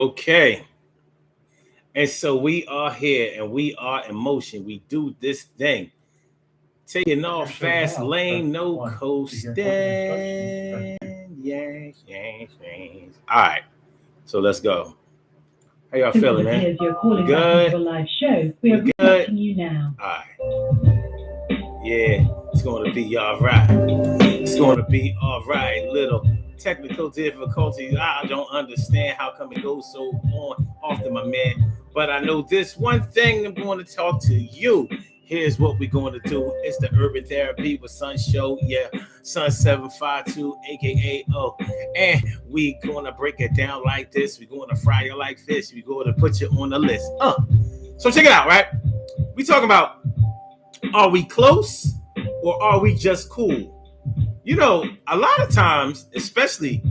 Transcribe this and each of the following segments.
Okay. And so we are here and we are in motion. We do this thing. Taking off fast lane, no coasting. Yes, yes, yes. All right. So let's go. How y'all This feeling, is man? appears you're calling back Good? into a live show. We We are good? reconnecting you now. All right. Yeah, it's going to be all right. It's going to be all right. Little technical difficulties. I don't understand how come it goes so on often, my man. But I know this one thing I'm going to talk to you. Here's what we're going to do. It's the Urban Therapy with Sun Show. Yeah, Sun 752, aka O. And we gonna break it down like this. We're going to fry you like fish. We're going to put you on the list. So check it out, right? We talking about, are we close or are we just cool? You know, a lot of times, especially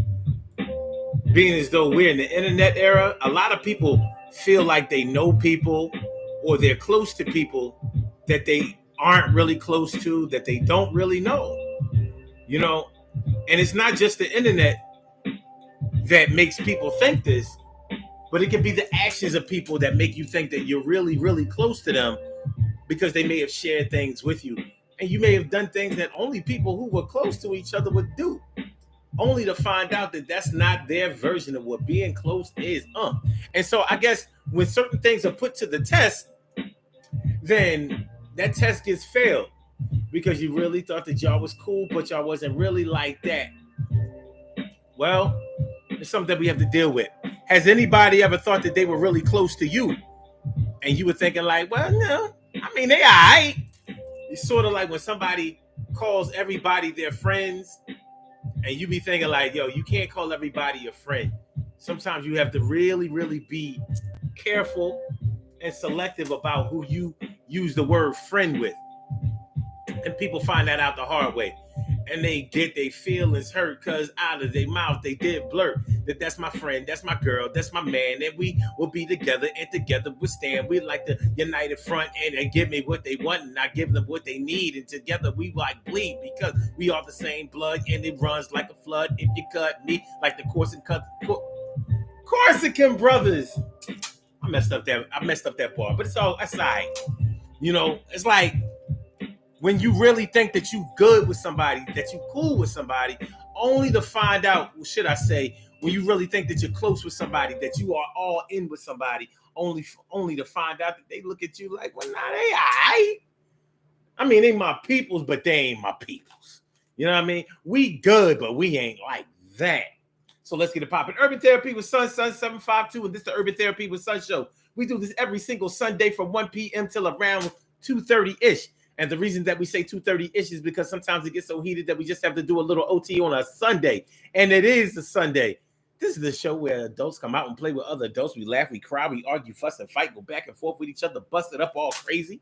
being as though we're in the internet era, a lot of people feel like they know people or they're close to people that they aren't really close to, that they don't really know. You know, and it's not just the internet that makes people think this, but it can be the actions of people that make you think that you're really, really close to them because they may have shared things with you. And you may have done things that only people who were close to each other would do, only to find out that that's not their version of what being close is. And so I guess when certain things are put to the test, then that test gets failed because you really thought that y'all was cool, but y'all wasn't really like that. Well, it's something that we have to deal with. Has anybody ever thought that they were really close to you and you were thinking like, well, no, I mean, they all right. It's sort of like when somebody calls everybody their friends and you be thinking like, yo, you can't call everybody your friend. Sometimes you have to really, really be careful and selective about who you use the word friend with. And people find that out the hard way. And they get their feelings hurt because out of their mouth they did blurt that that's my friend, that's my girl, that's my man, and we will be together and together we stand. We like the united front and they give me what they want and I give them what they need, and together we like bleed because we are the same blood and it runs like a flood. If you cut me like the Corsican brothers. I messed up that part, but it's all aside. You know, it's like when you really think that you good with somebody, that you cool with somebody, only to find out, should I say, when you really think that you're close with somebody, that you are all in with somebody, only to find out that they look at you like, well, nah, they alright. I mean, they my peoples, but they ain't my peoples. You know what I mean? We good, but we ain't like that. So let's get it popping. Urban Therapy with Sun 752, and this is the Urban Therapy with Sun show. We do this every single Sunday from 1 p.m. till around 2:30-ish. And the reason that we say 2:30-ish is because sometimes it gets so heated that we just have to do a little OT on a Sunday. And it is a Sunday. This is the show where adults come out and play with other adults. We laugh, we cry, we argue, fuss, and fight, go back and forth with each other, bust it up all crazy.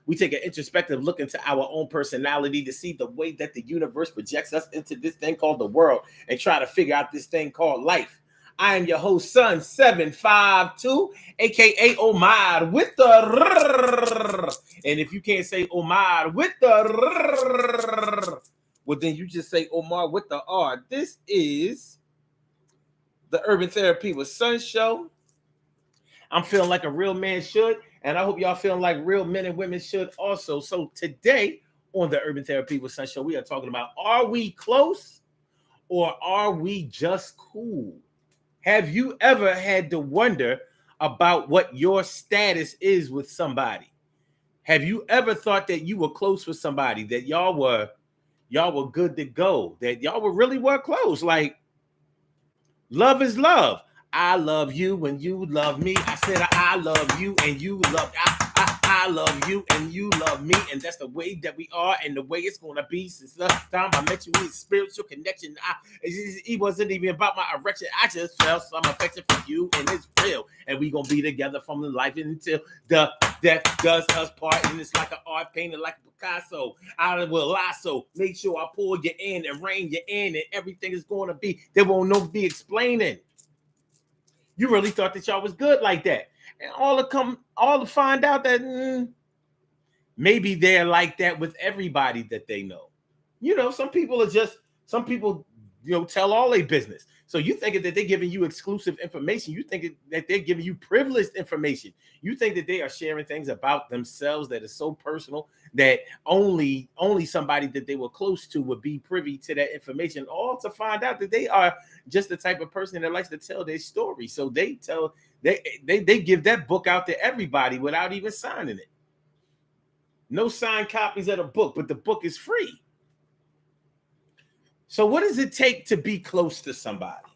We take an introspective look into our own personality to see the way that the universe projects us into this thing called the world and try to figure out this thing called life. I am your host, Sun 752, aka Omar with the. And if you can't say Omar with the, well, then you just say Omar with the R. This is the Urban Therapy with Sun show. I'm feeling like a real man should, and I hope y'all feeling like real men and women should also. So today on the Urban Therapy with Sun show, we are talking about, are we close or are we just cool? Have you ever had to wonder about what your status is with somebody? Have you ever thought that you were close with somebody, that y'all were good to go, that y'all were close? Like, love is love. I love you when you love me. I said I love you and you love I love you and you love me, and that's the way that we are and the way it's gonna be since the time I met you. With spiritual connection. It wasn't even about my erection. I just felt some affection for you, and it's real. And we gonna be together from the life until the death does us part. And it's like an art painted like Picasso. I will lasso. Make sure I pull you in and rein you in, and everything is gonna be. There won't no be explaining. You really thought that y'all was good like that, and all to find out that maybe they're like that with everybody that they know. You know, some people, you know, tell all their business. So you thinking that they're giving you exclusive information. You think that they're giving you privileged information. You think that they are sharing things about themselves that is so personal that only somebody that they were close to would be privy to that information, all to find out that they are just the type of person that likes to tell their story. So they give that book out to everybody without even signing it. No signed copies of the book, but the book is free. So what does it take to be close to somebody?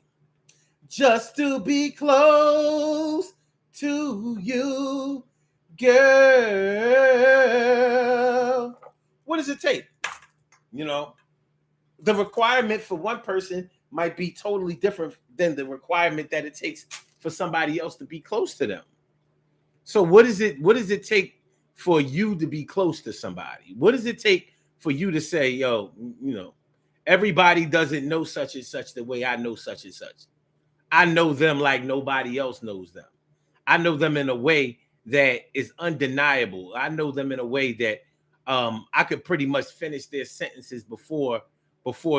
Just to be close to you, girl. What does it take? You know, the requirement for one person might be totally different than the requirement that it takes for somebody else to be close to them. So what does it take for you to be close to somebody? What does it take for you to say, yo, everybody doesn't know such and such the way I know such and such. I know them like nobody else knows them. I know them in a way that is undeniable. I know them in a way that I could pretty much finish their sentences before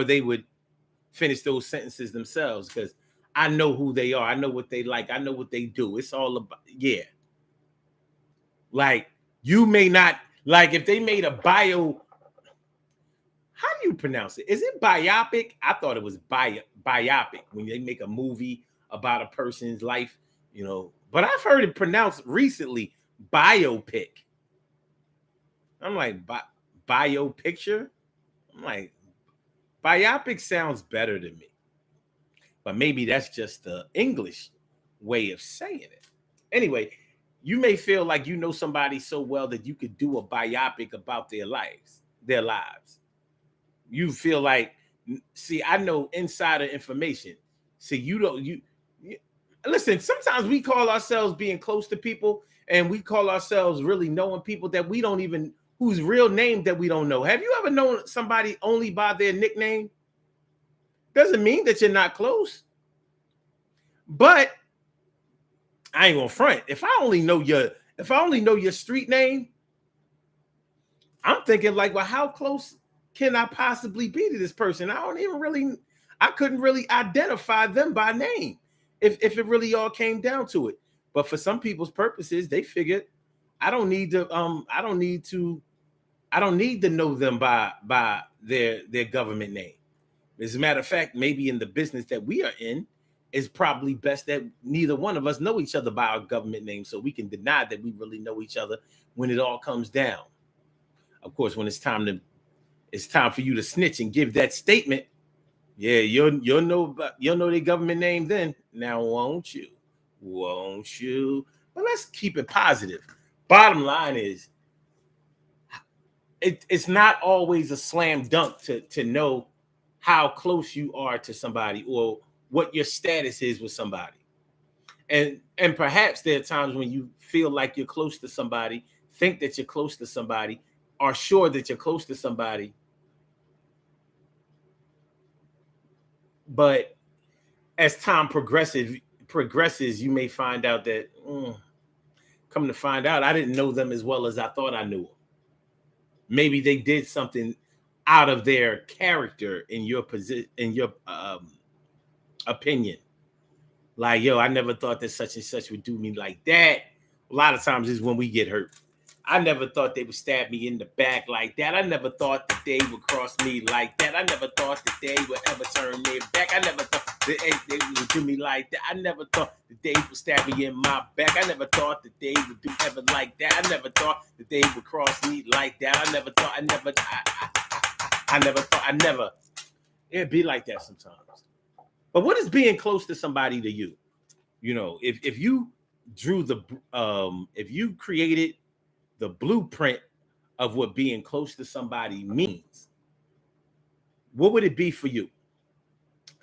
they would finish those sentences themselves, because I know who they are. I know what they like. I know what they do. It's all about, yeah. Like, you may not, like, if they made a bio, how do you pronounce it? Is it biopic? I thought it was biopic when they make a movie about a person's life, but I've heard it pronounced recently biopic. I'm like, bio picture? I'm like, biopic sounds better to me. But maybe that's just the English way of saying it. Anyway, you may feel like you know somebody so well that you could do a biopic about their lives. You feel like, see, I know insider information. See, you listen, sometimes we call ourselves being close to people, and we call ourselves really knowing people that we don't even, whose real name that we don't know. Have you ever known somebody only by their nickname? Doesn't mean that you're not close. But I ain't gonna front. If I only know your street name, I'm thinking like, well, how close can I possibly be to this person? I couldn't really identify them by name if it really all came down to it. But for some people's purposes, they figured I don't need to know them by their government name. As a matter of fact, maybe in the business that we are in, it's probably best that neither one of us know each other by our government name, so we can deny that we really know each other when it all comes down. Of course, when it's time for you to snitch and give that statement, yeah, you'll know their government name then. Now, won't you? But let's keep it positive. Bottom line is, it's not always a slam dunk to know how close you are to somebody or what your status is with somebody. And perhaps there are times when you feel like you're close to somebody, think that you're close to somebody, are sure that you're close to somebody. But as time progresses, you may find out that, come to find out, I didn't know them as well as I thought I knew them. Maybe they did something out of their character in your opinion. Like, yo, I never thought that such and such would do me like that. A lot of times is when we get hurt. I never thought they would stab me in the back like that. I never thought that they would cross me like that. I never thought that they would ever turn their back. I never thought that they would do me like that. I never thought that they would stab me in my back. I never thought that they would do ever like that. I never thought that they would cross me like that. I never thought. It'd be like that sometimes. But what is being close to somebody to you? If you drew if you created the blueprint of what being close to somebody means, what would it be for you?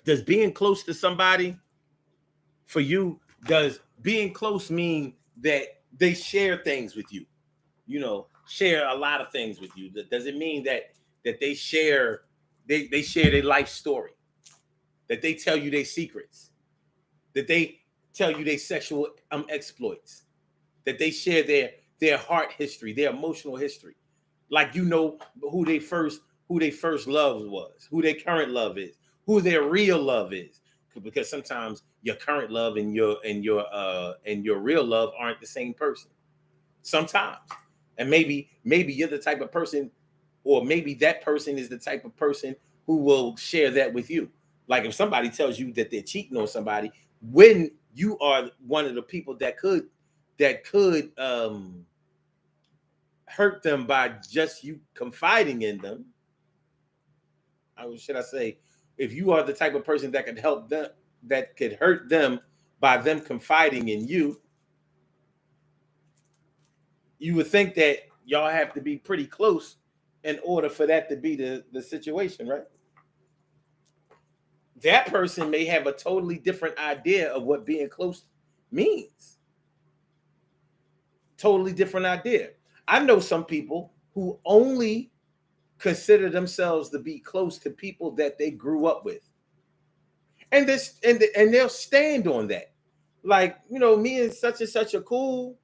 Does being close to somebody for you, does being close mean that they share things with you? Share a lot of things with you. Does it mean that they share their life story? That they tell you their secrets? That they tell you their sexual exploits? That they share their heart history, their emotional history? Like, who they first love was, who their current love is, who their real love is, because sometimes your current love and your real love aren't the same person. Sometimes, and maybe you're the type of person, or maybe that person is the type of person who will share that with you. Like if somebody tells you that they're cheating on somebody, when you are one of the people that could hurt them by just you confiding in them. How should I say? If you are the type of person that could help them, that could hurt them by them confiding in you, you would think that y'all have to be pretty close in order for that to be the situation, right? That person may have a totally different idea of what being close means. Totally different idea. I know some people who only consider themselves to be close to people that they grew up with. And they'll stand on that. Like, me and such are cool.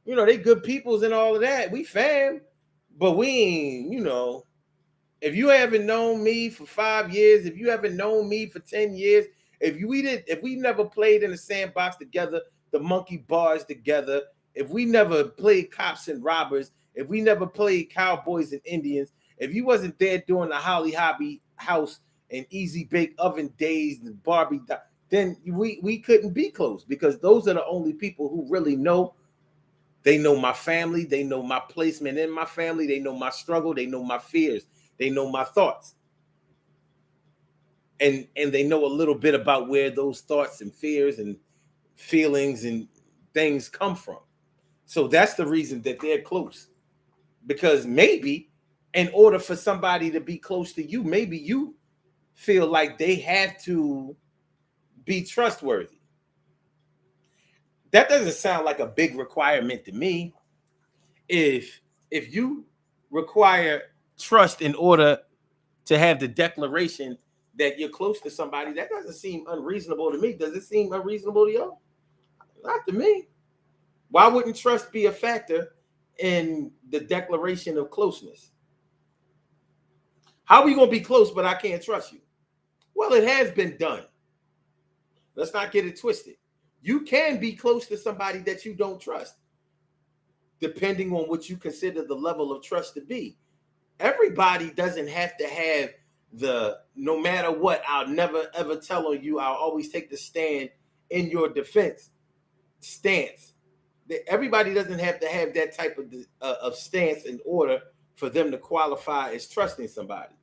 They good peoples and all of that. We fam, but we ain't, if you haven't known me for 5 years, if you haven't known me for 10 years, if we never played in the sandbox together, the monkey bars together, if we never played cops and robbers, if we never played cowboys and Indians, if you wasn't there during the Holly Hobby house and Easy Bake Oven days and Barbie, then we couldn't be close, because those are the only people who really know. They know my family. They know my placement in my family. They know my struggle. They know my fears. They know my thoughts. And they know a little bit about where those thoughts and fears and feelings and things come from. So that's the reason that they're close. Because maybe in order for somebody to be close to you, maybe you feel like they have to be trustworthy. That doesn't sound like a big requirement to me. If you require trust in order to have the declaration that you're close to somebody, that doesn't seem unreasonable to me. Does it seem unreasonable to y'all? Not to me. Why wouldn't trust be a factor in the declaration of closeness? How are we going to be close, but I can't trust you? Well, it has been done. Let's not get it twisted. You can be close to somebody that you don't trust, depending on what you consider the level of trust to be. Everybody doesn't have to have no matter what, I'll never ever tell on you, I'll always take the stand in your defense stance. Everybody doesn't have to have that type of stance in order for them to qualify as trusting somebody.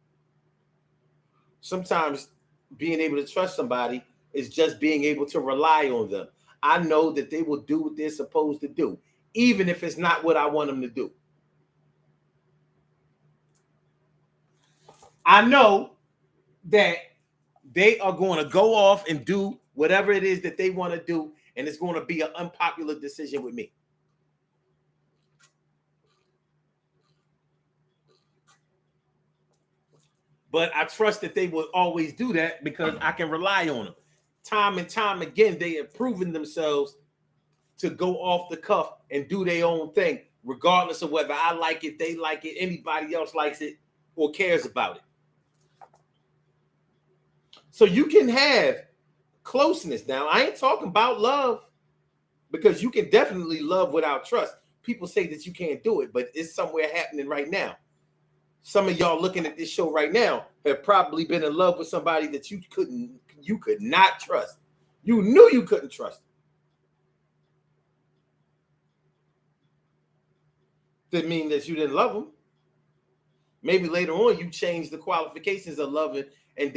Sometimes being able to trust somebody is just being able to rely on them. I know that they will do what they're supposed to do, even if it's not what I want them to do. I know that they are going to go off and do whatever it is that they want to do, and it's going to be an unpopular decision with me. But I trust that they will always do that because I can rely on them. Time and time again, they have proven themselves to go off the cuff and do their own thing, regardless of whether I like it, they like it, anybody else likes it or cares about it. So you can have closeness. Now, I ain't talking about love, because you can definitely love without trust. People say that you can't do it, but it's somewhere happening right now. Some of y'all looking at this show right now have probably been in love with somebody that you could not trust. You knew you couldn't trust. Didn't mean that you didn't love them. Maybe later on you changed the qualifications of love and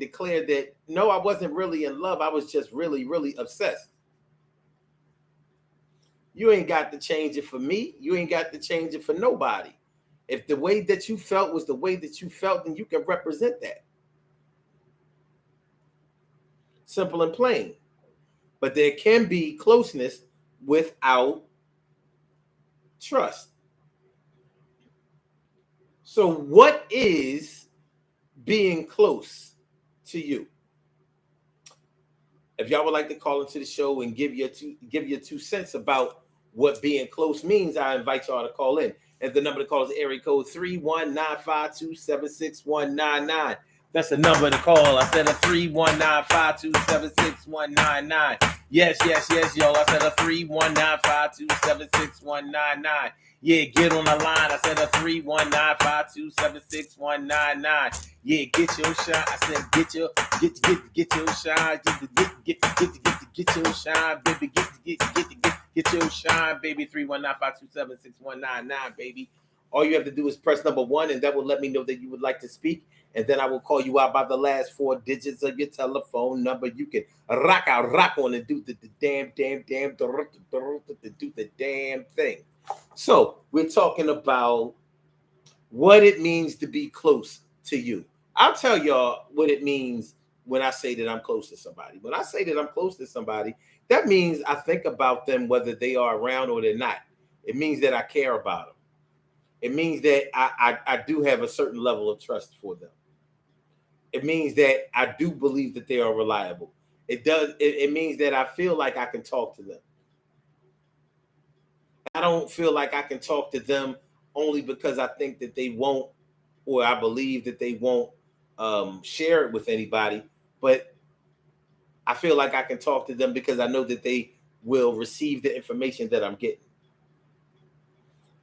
declared that, no, I wasn't really in love. I was just really, really obsessed. You ain't got to change it for me. You ain't got to change it for nobody. If the way that you felt was the way that you felt, then you can represent that. Simple and plain. But there can be closeness without trust. So what is being close to you? If y'all would like to call into the show and give your 2 cents about what being close means, I invite y'all to call in. And the number to call is area code 31952761199. That's the number to call. I said a 319-527-6199. Yes, yo. I said a 319-527-6199. Yeah, get on the line. I said a 319-527-6199. Yeah, get your shine. I said get your shine. Get your shine, baby. Get your shine, baby. 319-527-6199, baby. All you have to do is press number 1, and that will let me know that you would like to speak. And then I will call you out by the last 4 digits of your telephone number. You can rock on and do the damn thing. So we're talking about what it means to be close to you. I'll tell y'all what it means when I say that I'm close to somebody. When I say that I'm close to somebody, that means I think about them whether they are around or they're not. It means that I care about them. It means that I do have a certain level of trust for them. It means that I do believe that they are reliable. It means that I feel like I can talk to them. I don't feel like I can talk to them only because I think that they won't, or I believe that they won't share it with anybody. But I feel like I can talk to them because I know that they will receive the information that I'm getting.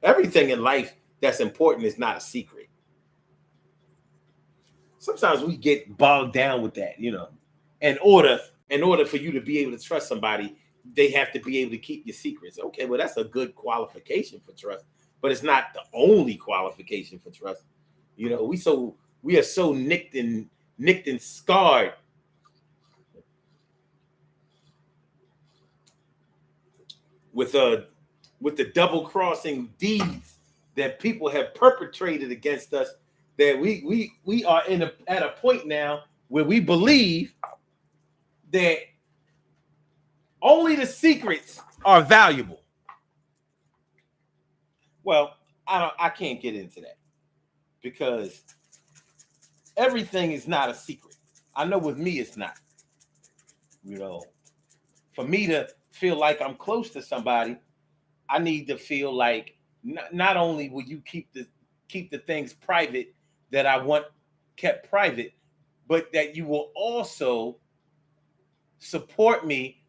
Everything in life that's important is not a secret. Sometimes we get bogged down with that, In order for you to be able to trust somebody, they have to be able to keep your secrets. Okay, well, that's a good qualification for trust, but it's not the only qualification for trust. We are so nicked and scarred with the double crossing deeds that people have perpetrated against us, that we are at a point now where we believe that only the secrets are valuable. Well, I can't get into that because everything is not a secret. I know with me it's not. For me to feel like I'm close to somebody, I need to feel like not only will you keep the things private that I want kept private, but that you will also support me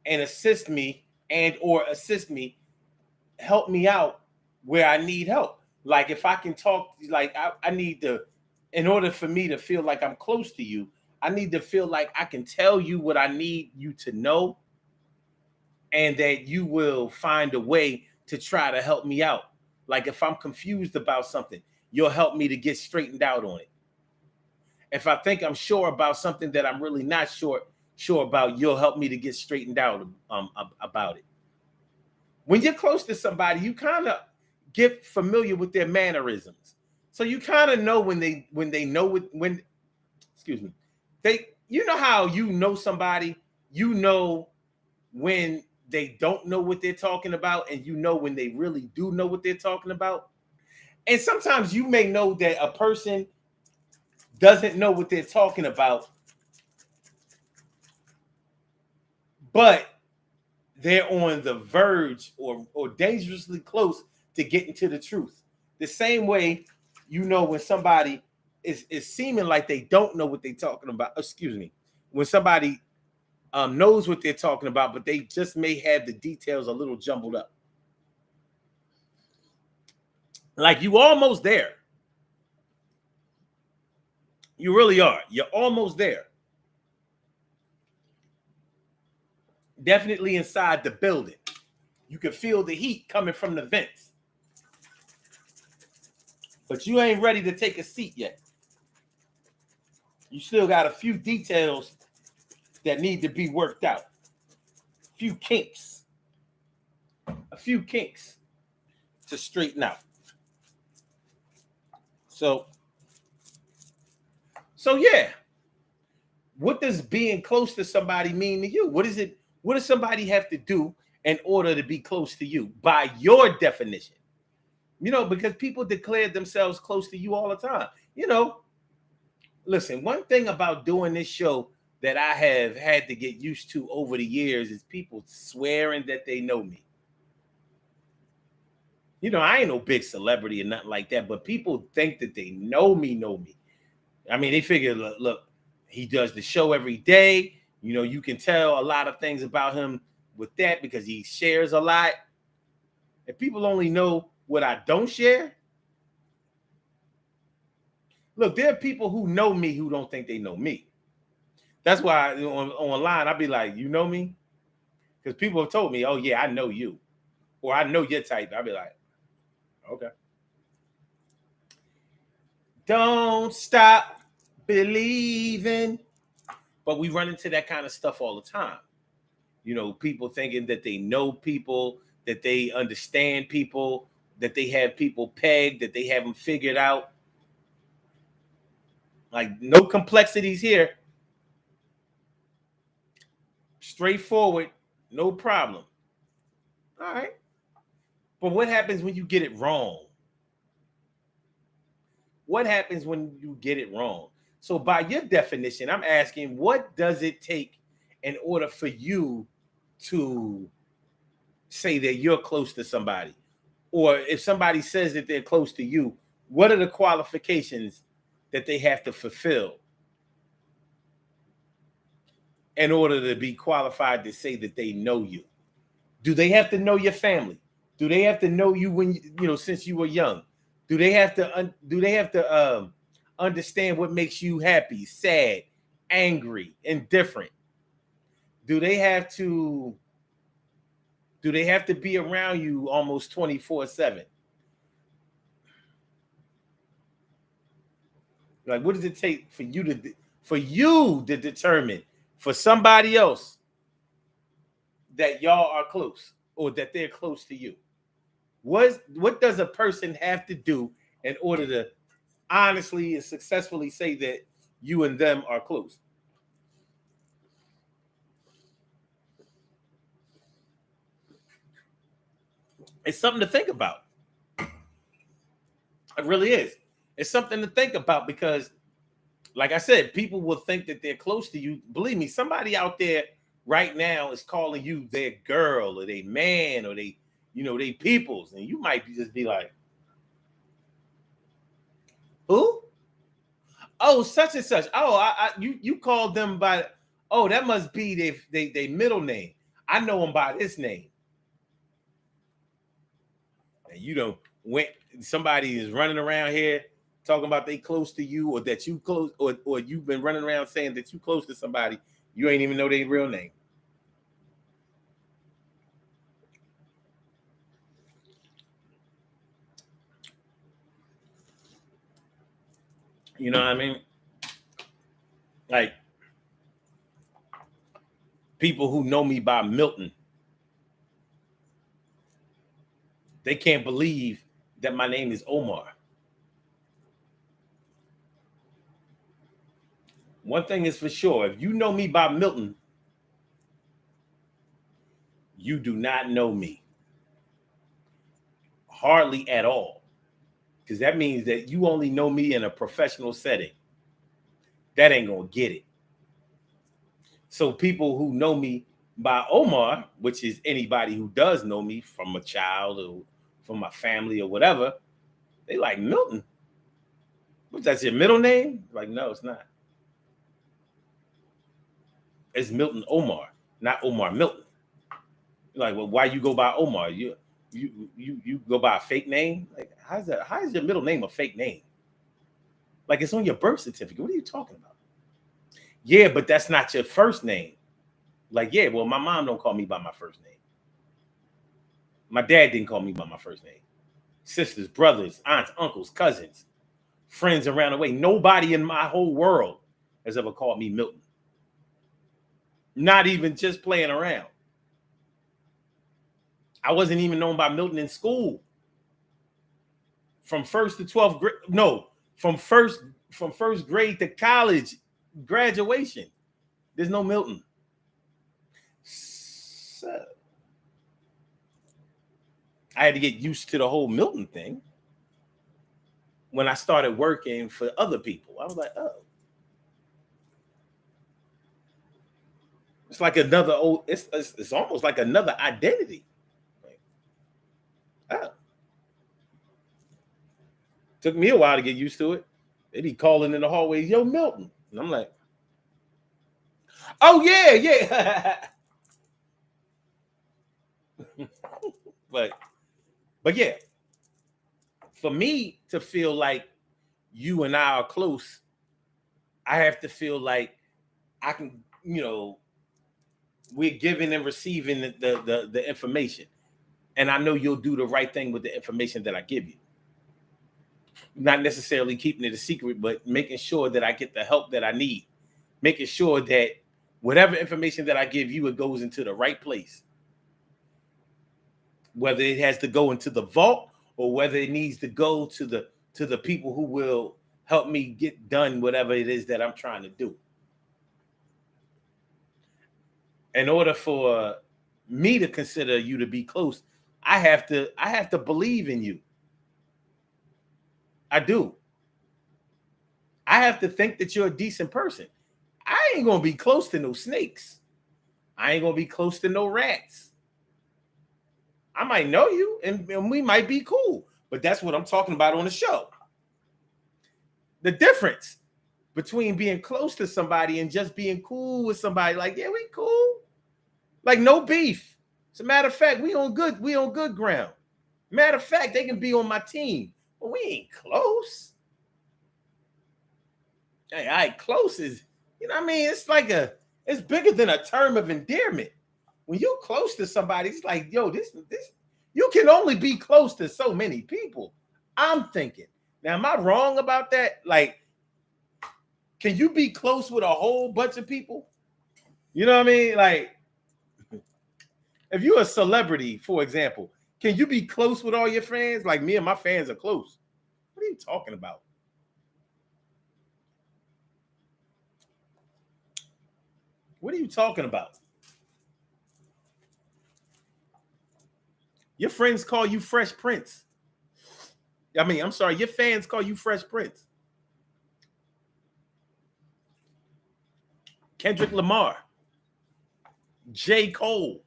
and assist me help me out where I need help. Like if I can talk, like I need to, in order for me to feel like I'm close to you, I need to feel like I can tell you what I need you to know, and that you will find a way to try to help me out. Like if I'm confused about something, you'll help me to get straightened out on it. If I think I'm sure about something that I'm really not sure about, you'll help me to get straightened out about it. When you're close to somebody, you kind of get familiar with their mannerisms. So you kind of know when they know when how somebody, when they don't know what they're talking about, and when they really do know what they're talking about. And sometimes you may know that a person doesn't know what they're talking about, but they're on the verge or dangerously close to getting to the truth. The same way, when somebody is seeming like they don't know what they're talking about. When somebody knows what they're talking about, but they just may have the details a little jumbled up. Like you almost there. You really are. You're almost there. Definitely inside the building. You can feel the heat coming from the vents. But you ain't ready to take a seat yet. You still got a few details that need to be worked out. A few kinks to straighten out. So yeah. What does being close to somebody mean to you? What does somebody have to do in order to be close to you by your definition? Because people declare themselves close to you all the time. Listen, one thing about doing this show that I have had to get used to over the years is people swearing that they know me. I ain't no big celebrity or nothing like that, but people think that they know me. I mean, they figure, look, he does the show every day. You know, you can tell a lot of things about him with that because he shares a lot. If people only know what I don't share, look, there are people who know me who don't think they know me. That's why online I'll be like, you know me? Because people have told me, oh, yeah, I know you. Or I know your type. I'll be like, okay. Don't stop believing. But we run into that kind of stuff all the time. You know, people thinking that they know people, that they understand people, that they have people pegged, that they have them figured out. Like, no complexities here. Straightforward, no problem. All right. But what happens when you get it wrong? What happens when you get it wrong? So by your definition, I'm asking, what does it take in order for you to say that you're close to somebody? Or if somebody says that they're close to you, what are the qualifications that they have to fulfill in order to be qualified to say that they know you? Do they have to know your family? Do they have to know you when you know since you were young? Do they have to understand what makes you happy, sad, angry, indifferent? Do they have to be around you almost 24/7? Like, what does it take for you to determine for somebody else that y'all are close or that they're close to you? What does a person have to do in order to honestly and successfully say that you and them are close? It's something to think about. It really is. It's something to think about because, like I said, people will think that they're close to you. Believe me, somebody out there right now is calling you their girl or their man or they peoples, and you might just be like, who? Oh, such and such. Oh, you called them by. Oh, that must be they middle name. I know them by this name. And you don't went. Somebody is running around here talking about they close to you, or that you close, or you've been running around saying that you close to somebody. You ain't even know their real name. You know what I mean? Like people who know me by Milton, they can't believe that my name is Omar. One thing is for sure, if you know me by Milton, you do not know me. Hardly at all. Because that means that you only know me in a professional setting. That ain't gonna get it. So people who know me by Omar, which is anybody who does know me from a child or from my family or whatever, they like Milton. What's that, your middle name? Like, no, it's not. It's Milton Omar, not Omar Milton. You're like, well, why you go by Omar? You go by a fake name? Like, how's that? How is your middle name a fake name? Like, it's on your birth certificate. What are you talking about? Yeah, but that's not your first name. Like, yeah, well, my mom don't call me by my first name. My dad didn't call me by my first name. Sisters, brothers, aunts, uncles, cousins, friends around the way. Nobody in my whole world has ever called me Milton. Not even just playing around. I wasn't even known by Milton in school. From first to 12th grade. No, from first grade to college graduation. There's no Milton. So, I had to get used to the whole Milton thing. When I started working for other people, I was like, oh. It's like another old, it's almost like another identity. Like, oh. Took me a while to get used to it. They be calling in the hallways, yo, Milton. And I'm like, oh, yeah. but yeah, for me to feel like you and I are close, I have to feel like I can, we're giving and receiving the information. And I know you'll do the right thing with the information that I give you. Not necessarily keeping it a secret, but making sure that I get the help that I need. Making sure that whatever information that I give you, it goes into the right place. Whether it has to go into the vault or whether it needs to go to the people who will help me get done whatever it is that I'm trying to do. In order for me to consider you to be close, I have to believe in you. I do. I have to think that you're a decent person. I ain't gonna be close to no snakes. I ain't gonna be close to no rats. I might know you and we might be cool, but that's what I'm talking about on the show. The difference between being close to somebody and just being cool with somebody, like, yeah, we cool. Like, no beef. As a matter of fact, we on good ground. Matter of fact, they can be on my team, but we ain't close. Hey, I ain't close is, what I mean? It's like it's bigger than a term of endearment. When you're close to somebody, it's like, yo, this, you can only be close to so many people. I'm thinking. Now, am I wrong about that? Like, can you be close with a whole bunch of people? You know what I mean? Like, if you're a celebrity, for example, can you be close with all your fans? Like, me and my fans are close. What are you talking about? What are you talking about? Your friends call you Fresh Prince. I mean, I'm sorry, your fans call you Fresh Prince. Kendrick Lamar, J. Cole,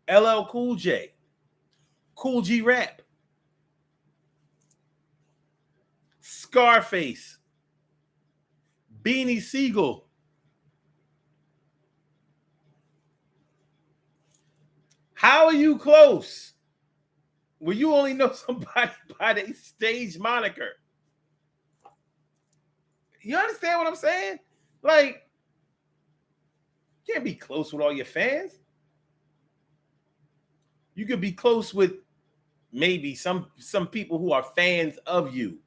LL Cool J, Cool G Rap, Scarface, Beanie Siegel. How are you close? Well, you only know somebody by their stage moniker. You understand what I'm saying? Like, you can't be close with all your fans. You could be close with maybe some people who are fans of you,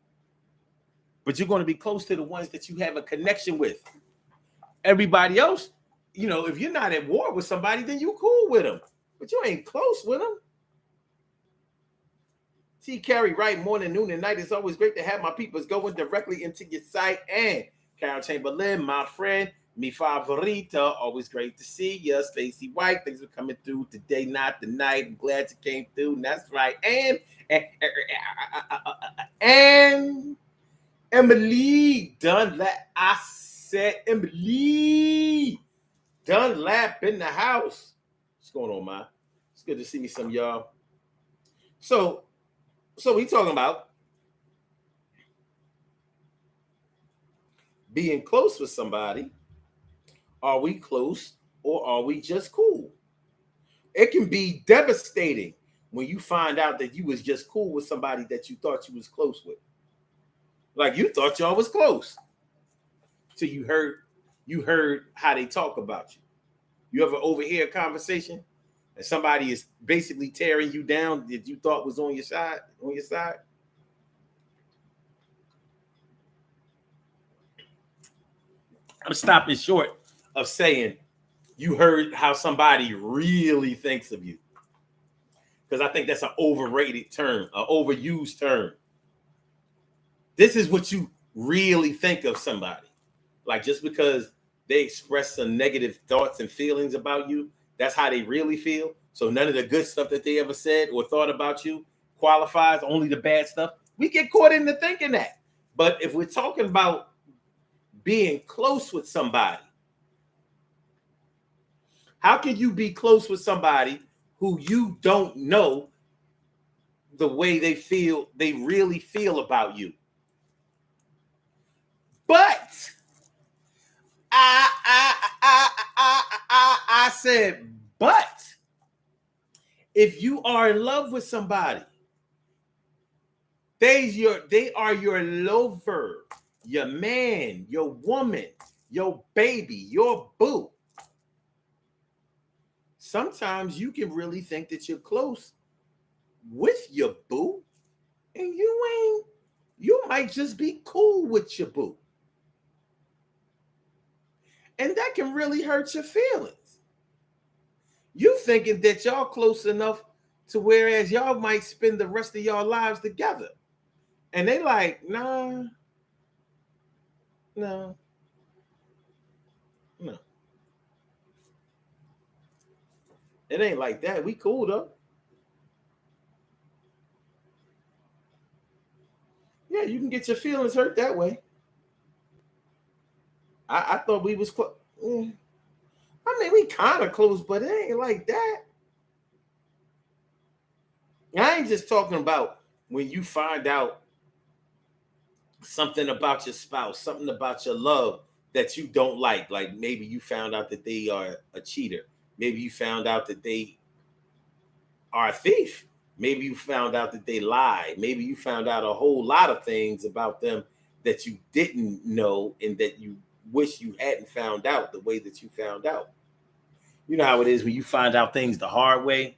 but you're going to be close to the ones that you have a connection with. Everybody else, if you're not at war with somebody, then you cool with them, but you ain't close with them. T. Carey Wright, morning, noon, and night. It's always great to have my peoples going directly into your site. And Carol Chamberlain, my friend, mi favorita, always great to see you. Stacey White, thanks for coming through today, not the night. I'm glad you came through. And that's right. And Emily Dunlap. I said Emily Dunlap in the house. What's going on, man? It's good to see me, some of y'all. So we talking about being close with somebody. Are we close or are we just cool? It can be devastating when you find out that you was just cool with somebody that you thought you was close with. Like, you thought y'all was close till you heard how they talk about you. You ever overhear a conversation and somebody is basically tearing you down that you thought was on your side? I'm stopping short of saying you heard how somebody really thinks of you, because I think that's an overrated term, an overused term. This is what you really think of somebody. Like, just because they express some negative thoughts and feelings about you, that's how they really feel. So none of the good stuff that they ever said or thought about you qualifies, only the bad stuff. We get caught into thinking that. But if we're talking about being close with somebody, how can you be close with somebody who you don't know the way they really feel about you? But I said, but if you are in love with somebody, they are your lover, your man, your woman, your baby, your boo. Sometimes you can really think that you're close with your boo, and you might just be cool with your boo. And that can really hurt your feelings. You thinking that y'all close enough to whereas y'all might spend the rest of y'all lives together. And they like, nah, no. It ain't like that. We cool though. Yeah, you can get your feelings hurt that way. I thought we was close. I mean, we kind of close, but it ain't like that. I ain't just talking about when you find out something about your spouse, something about your love that you don't like. Like maybe you found out that they are a cheater. Maybe you found out that they are a thief. Maybe you found out that they lie. Maybe you found out a whole lot of things about them that you didn't know and that you wish you hadn't found out the way that you found out. You know how it is when you find out things the hard way.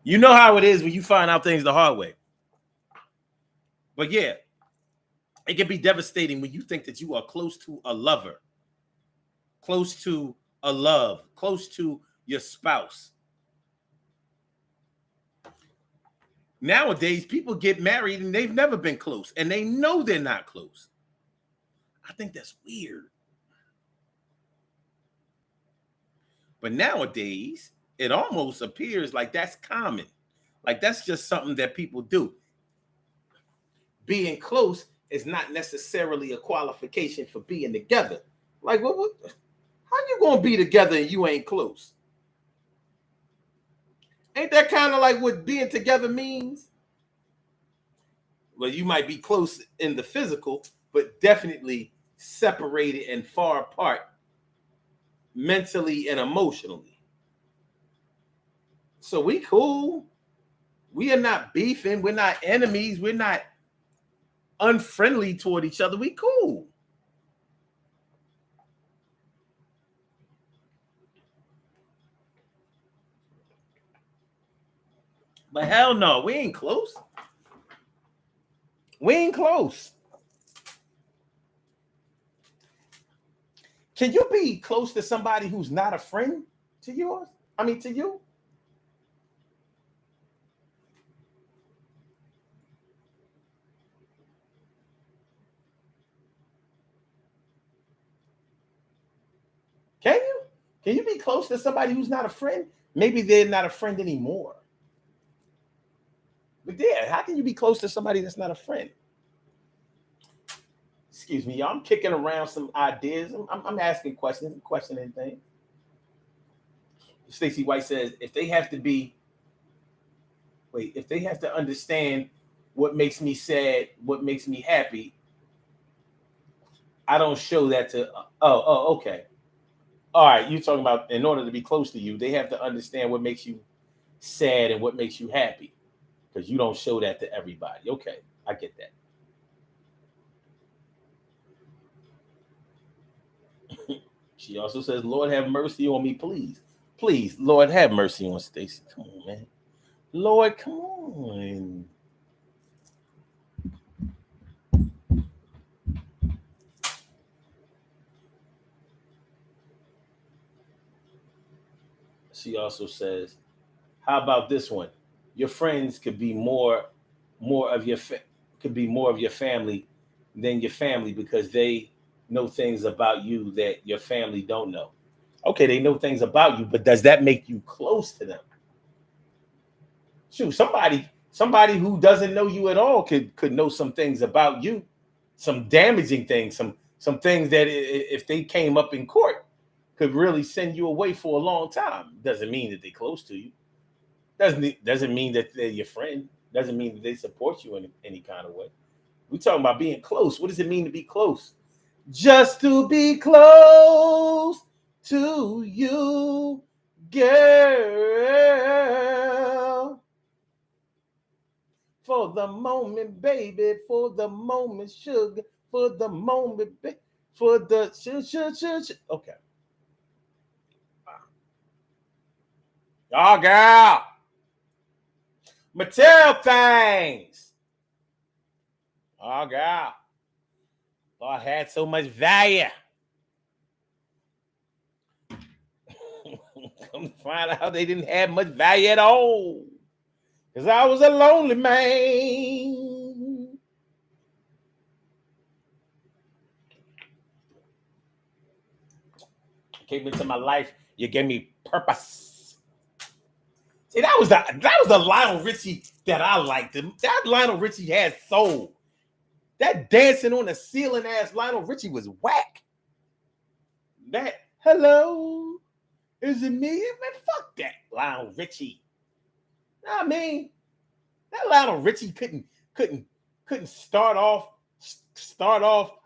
You know how it is when you find out things the hard way. But yeah, it can be devastating when you think that you are close to a lover, close to a love, close to your spouse. Nowadays, people get married and they've never been close and they know they're not close. I think that's weird. But nowadays, it almost appears like that's common. Like that's just something that people do. Being close is not necessarily a qualification for being together. Like, how you gonna be together and you ain't close? Ain't that kind of like what being together means? Well, you might be close in the physical, but definitely separated and far apart mentally and emotionally. So we cool. We are not beefing. We're not enemies. We're not unfriendly toward each other. We cool. But hell no, we ain't close. We ain't close. Can you be close to somebody who's not a friend to yours? I mean, to you? Can you? Can you be close to somebody who's not a friend? Maybe they're not a friend anymore. But yeah, how can you be close to somebody that's not a friend? Excuse me, y'all. I'm kicking around some ideas. I'm asking questions, questioning things. Stacey White says, if they have to understand what makes me sad, what makes me happy, I don't show that to. Okay. All right, you talking about in order to be close to you, they have to understand what makes you sad and what makes you happy, because you don't show that to everybody. Okay, I get that. She also says, "Lord, have mercy on me, please, please, Lord, have mercy on Stacy. Come on, man, Lord, come on." She also says, "How about this one? Your friends could be more of your could be more of your family than your family because they know things about you that your family don't know." Okay, they know things about you, but does that make you close to them? Shoot, somebody who doesn't know you at all could know some things about you, some damaging things, some things that if they came up in court could really send you away for a long time. Doesn't mean that they're close to you. Doesn't mean that they're your friend. Doesn't mean that they support you in any kind of way. We're talking about being close. What does it mean to be close? Just to be close to you, girl. For the moment, baby. For the moment, sugar. For the moment, baby. For the Okay. Oh, girl. Material things. Oh, girl. Lord had so much value. Come to find out they didn't have much value at all. Because I was a lonely man. Came into my life. You gave me purpose. See, that was the Lionel Richie that I liked. That Lionel Richie had soul. That dancing on the ceiling ass Lionel Richie was whack. That hello, is it me? Man, fuck that Lionel Richie. I mean, that Lionel Richie couldn't start off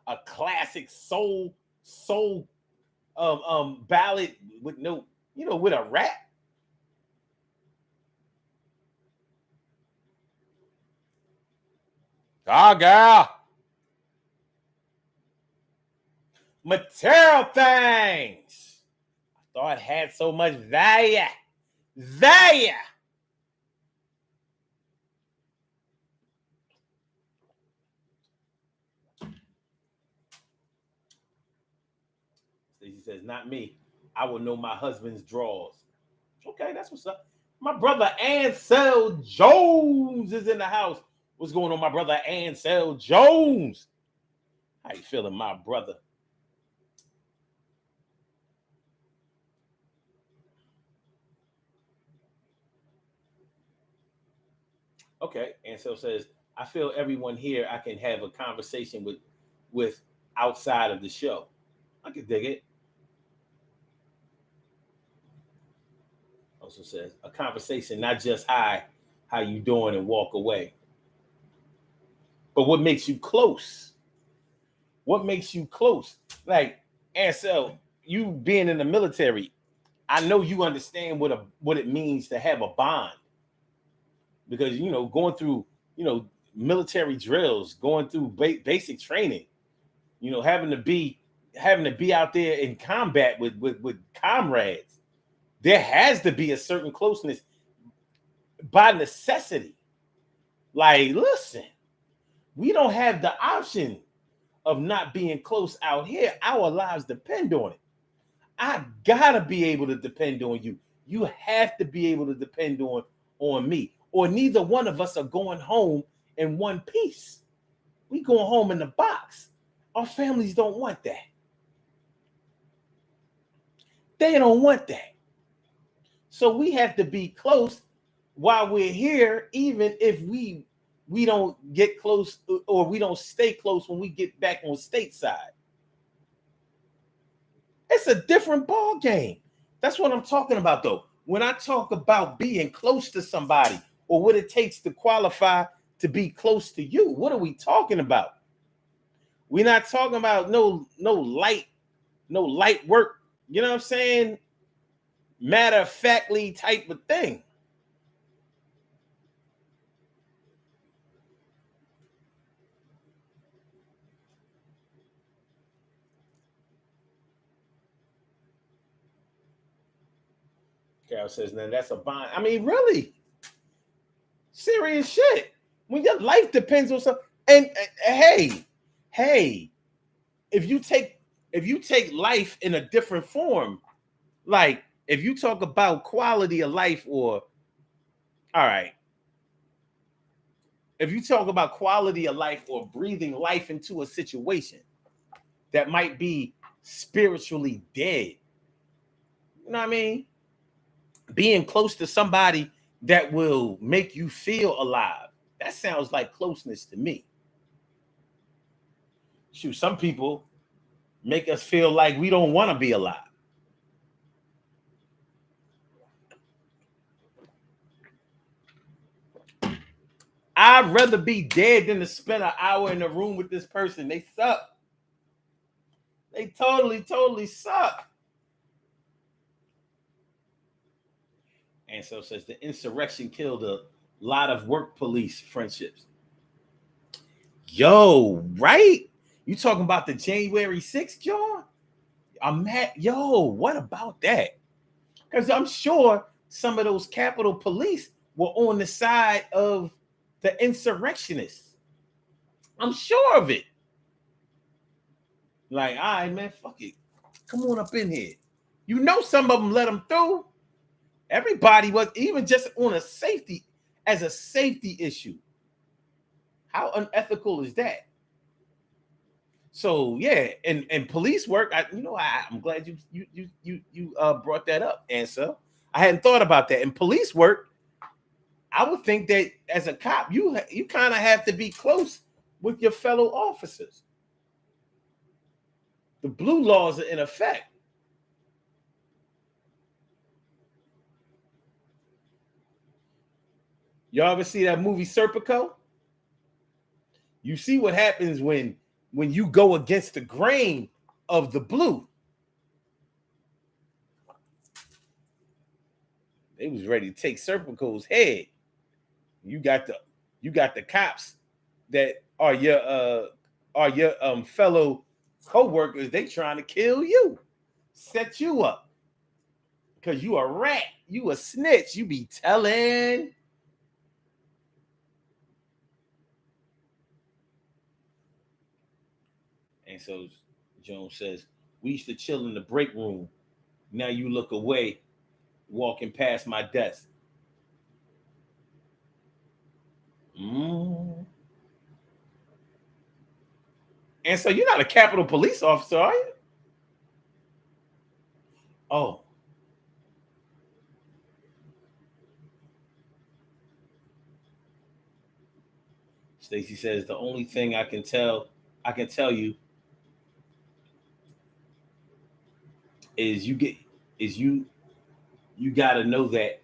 a classic soul ballad with no, with a rap. Oh, girl. Material things. I thought it had so much value. Value. Stacey says, not me. I will know my husband's drawers. Okay, that's what's up. My brother Ansel Jones is in the house. What's going on, my brother Ansel Jones? How you feeling, my brother? Okay, Ansel says, I feel everyone here I can have a conversation with outside of the show. I can dig it. Also says, a conversation, not just hi, how you doing, and walk away. But what makes you close? What makes you close? Like, Ansel, you being in the military, I know you understand what it means to have a bond. Because going through military drills, going through basic training, having to be out there in combat with comrades, there has to be a certain closeness by necessity. Like, listen, we don't have the option of not being close out here. Our lives depend on it. I gotta be able to depend on you. You have to be able to depend on me, or neither one of us are going home in one piece. We going home in the box. Our families don't want that. They don't want that. So we have to be close while we're here, even if we don't get close, or we don't stay close when we get back on stateside. It's a different ball game. That's what I'm talking about, though. When I talk about being close to somebody, or what it takes to qualify to be close to you, what are we talking about? We're not talking about no light work. You know what I'm saying? Matter of factly type of thing. Carol says, "Now that's a bond." I mean, really, serious shit. When your life depends on something, and hey, if you take life in a different form, like if you talk about quality of life, or all right, if you talk about quality of life or breathing life into a situation that might be spiritually dead, you know what I mean? Being close to somebody that will make you feel alive. That sounds like closeness to me. Shoot, some people make us feel like we don't want to be alive. I'd rather be dead than to spend an hour in the room with this person. They suck. They totally suck. And so says the insurrection killed a lot of work police friendships. Yo, right? You talking about the January 6th, John? What about that? Because I'm sure some of those Capitol Police were on the side of the insurrectionists. I'm sure of it. Like, all right, man, fuck it. Come on up in here. You know, some of them let them through. Everybody was, even just on a safety issue. How unethical is that? So yeah, and police work. I'm glad you brought that up, Ansel. I hadn't thought about that. In police work, I would think that as a cop, you kind of have to be close with your fellow officers. The blue laws are in effect. Y'all ever see that movie Serpico? You see what happens when you go against the grain of the blue. They was ready to take Serpico's head. You got the cops that are your fellow co-workers. They trying to kill you, set you up because you a rat, you a snitch. You be telling. And so Jones says, we used to chill in the break room. Now you look away, walking past my desk. And so you're not a Capitol Police officer, are you? Oh. Stacy says the only thing I can tell you is you got to know that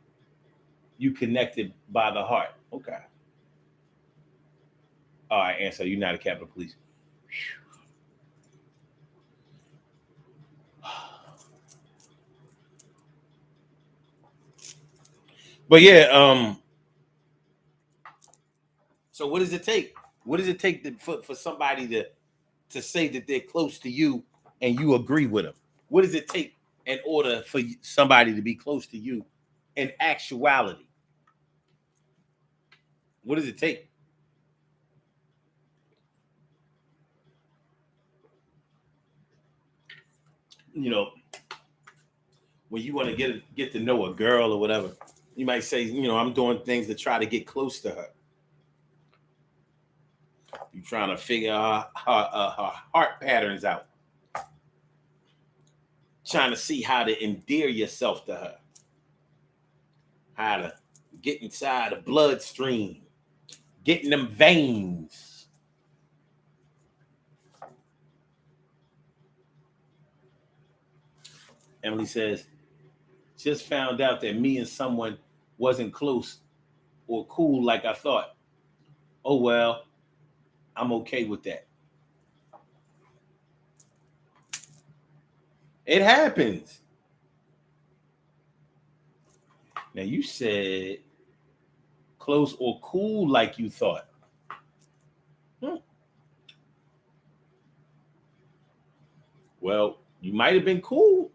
you connected by the heart. Okay. All right, and so you're not a Capitol Police. But yeah, so what does it take? What does it take for somebody to say that they're close to you and you agree with them? What does it take in order for somebody to be close to you in actuality? What does it take? You know, when you want to get to know a girl or whatever, you might say, I'm doing things to try to get close to her. You're trying to figure out her heart patterns out. Trying to see how to endear yourself to her. How to get inside the bloodstream. Get in them veins. Emily says, just found out that me and someone wasn't close or cool like I thought. Oh, well, I'm okay with that. It happens. Now, you said close or cool like you thought. Well, you might have been cool,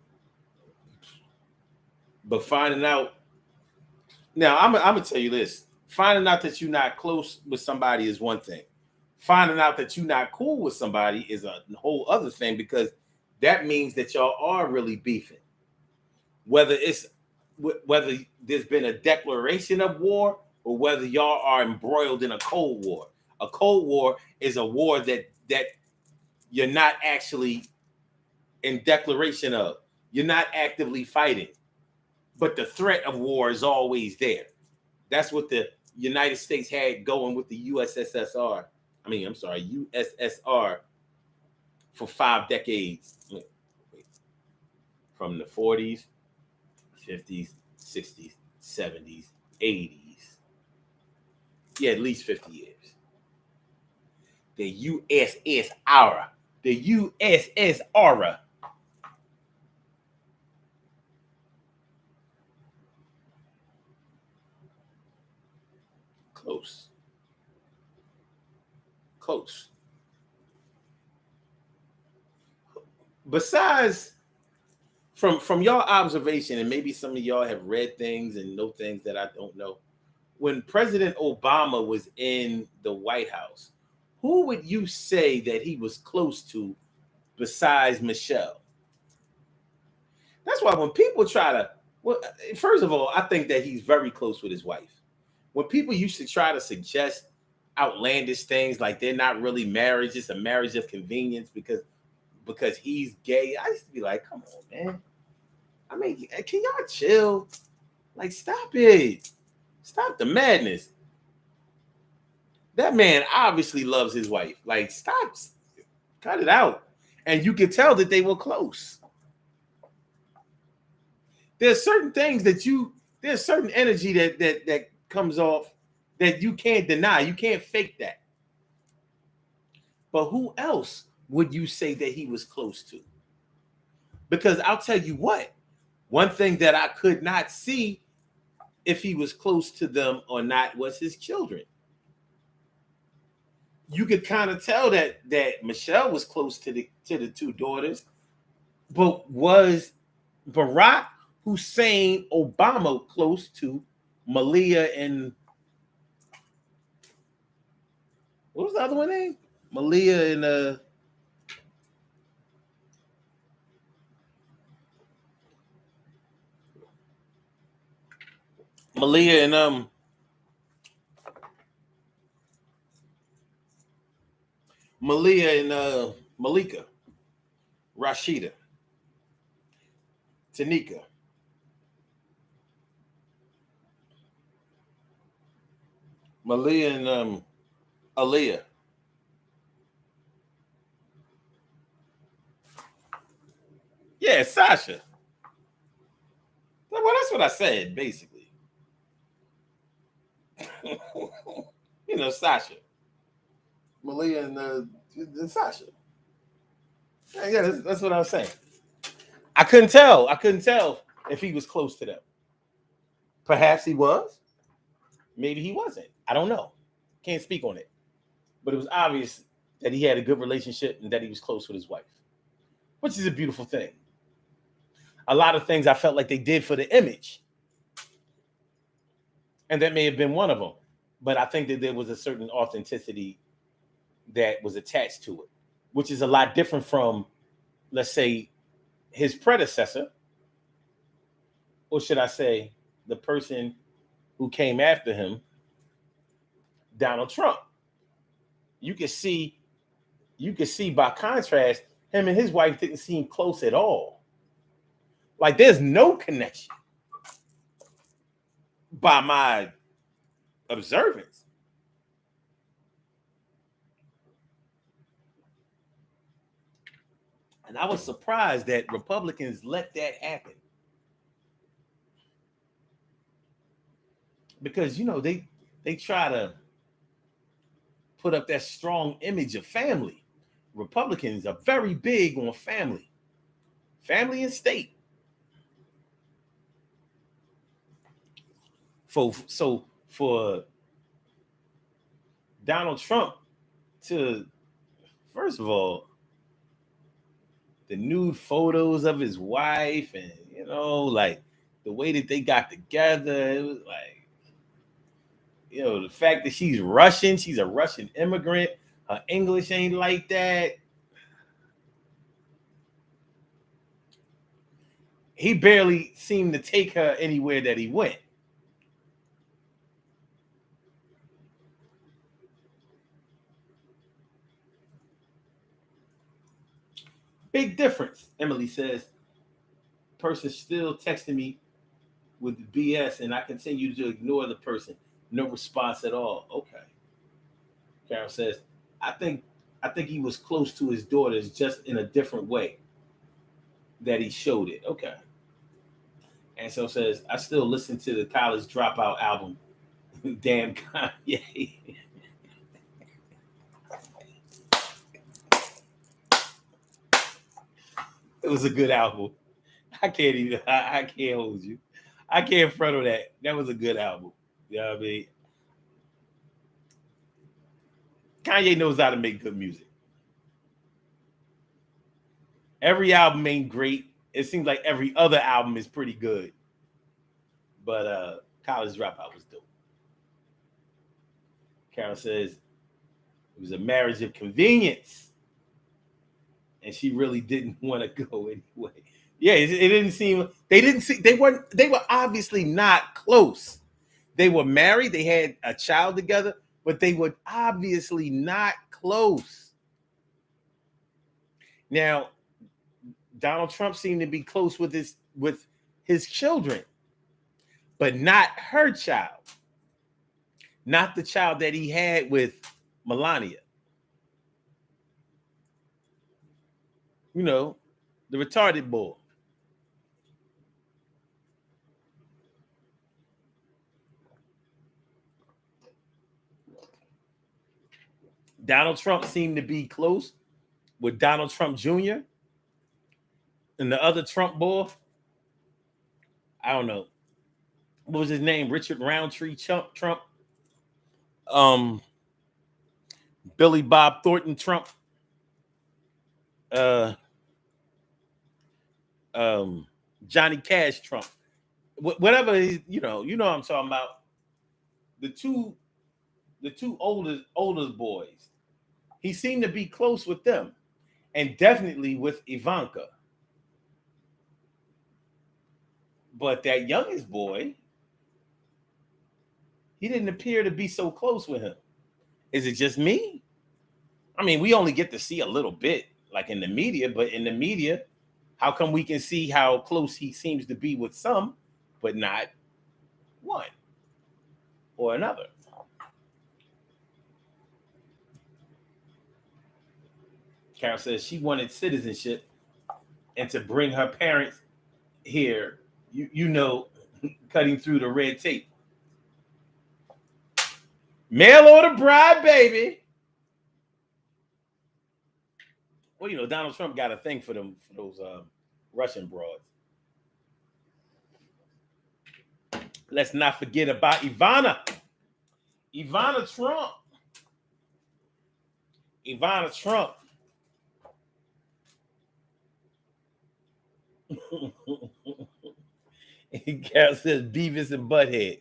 but finding out. Now, I'm going to tell you this. Finding out that you're not close with somebody is one thing. Finding out that you're not cool with somebody is a whole other thing, because that means that y'all are really beefing. Whether there's been a declaration of war or whether y'all are embroiled in a Cold War. A Cold War is a war that you're not actually in declaration of. You're not actively fighting, but the threat of war is always there. That's what the United States had going with the USSR for 5 decades. From the 40s, 50s, 60s, 70s, 80s. Yeah, at least 50 years. The USS Aura. The USS Aura. Close. Close. Besides, from your observation, and maybe some of y'all have read things and know things that I don't know. When President Obama was in the White House, who would you say that he was close to besides Michelle? That's why when people try to, well, first of all, I think that he's very close with his wife. When people used to try to suggest outlandish things like they're not really marriage, it's a marriage of convenience because he's gay, I used to be like, come on, man. I mean, can y'all chill? Like, stop it. Stop the madness. That man obviously loves his wife. Like, stop. Cut it out. And you can tell that they were close. There's certain things there's certain energy that comes off that you can't deny. You can't fake that. But who else would you say that he was close to? Because I'll tell you what, one thing that I could not see if he was close to them or not was his children. You could kind of tell that Michelle was close to the two daughters, but was Barack Hussein Obama close to Malia and what was the other one name? Malia and Malia and Malia and Malika, Rashida, Tanika, Malia and Aaliyah. Yeah, Sasha. Well, that's what I said, basically. You know, Sasha. Malia and Sasha. Yeah, that's what I was saying. I couldn't tell. I couldn't tell if he was close to them. Perhaps he was. Maybe he wasn't. I don't know. Can't speak on it. But it was obvious that he had a good relationship and that he was close with his wife, which is a beautiful thing. A lot of things I felt like they did for the image, and that may have been one of them. But I think that there was a certain authenticity that was attached to it, which is a lot different from, let's say, his predecessor, or should I say, the person who came after him, Donald Trump. You can see by contrast, him and his wife didn't seem close at all. Like there's no connection by my observance. And I was surprised that Republicans let that happen. Because they try to put up that strong image of family. Republicans are very big on family and state. For Donald Trump to, first of all, the nude photos of his wife and like the way that they got together, it was like, the fact that she's Russian, she's a Russian immigrant, her English ain't like that. He barely seemed to take her anywhere that he went. Big difference, Emily says. Person still texting me with BS, and I continue to ignore the person. No response at all. Okay. Carol says, I think he was close to his daughters, just in a different way that he showed it. Okay. And so says, I still listen to the College Dropout album Damn Kanye. It was a good album. I can't even. I can't hold you. I can't front on that. That was a good album. You know what I mean? Kanye knows how to make good music. Every album ain't great. It seems like every other album is pretty good. But College Dropout was dope. Carol says it was a marriage of convenience, and she really didn't want to go anyway. Yeah, it didn't seem they didn't see they were obviously not close. They were married, they had a child together, but they were obviously not close. Now, Donald Trump seemed to be close with his children, but not her child. Not the child that he had with Melania. You know, the retarded boy. Donald Trump seemed to be close with Donald Trump Jr. and the other Trump boy. I don't know. What was his name? Richard Roundtree Trump. Um, Billy Bob Thornton Trump. Uh, Johnny Cash Trump. Whatever you know what I'm talking about. The two oldest boys. He seemed to be close with them, and definitely with Ivanka. But that youngest boy, he didn't appear to be so close with him. Is it just me? I mean, we only get to see a little bit, like in the media, but in the media, how come we can see how close he seems to be with some, but not one or another? Carol says she wanted citizenship and to bring her parents here, you know, cutting through the red tape. Mail order bride, baby. Well, Donald Trump got a thing for those Russian broads. Let's not forget about Ivana. Ivana Trump. Ivana Trump. Carol says Beavis and Butthead.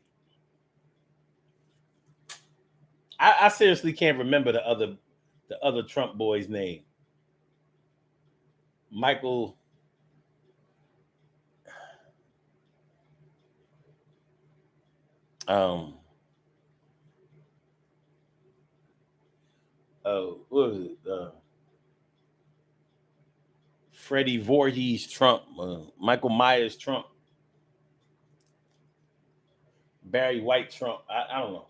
I seriously can't remember the other Trump boy's name. Michael. What was it? Freddie Voorhees Trump. Michael Myers Trump. Barry White Trump. I don't know.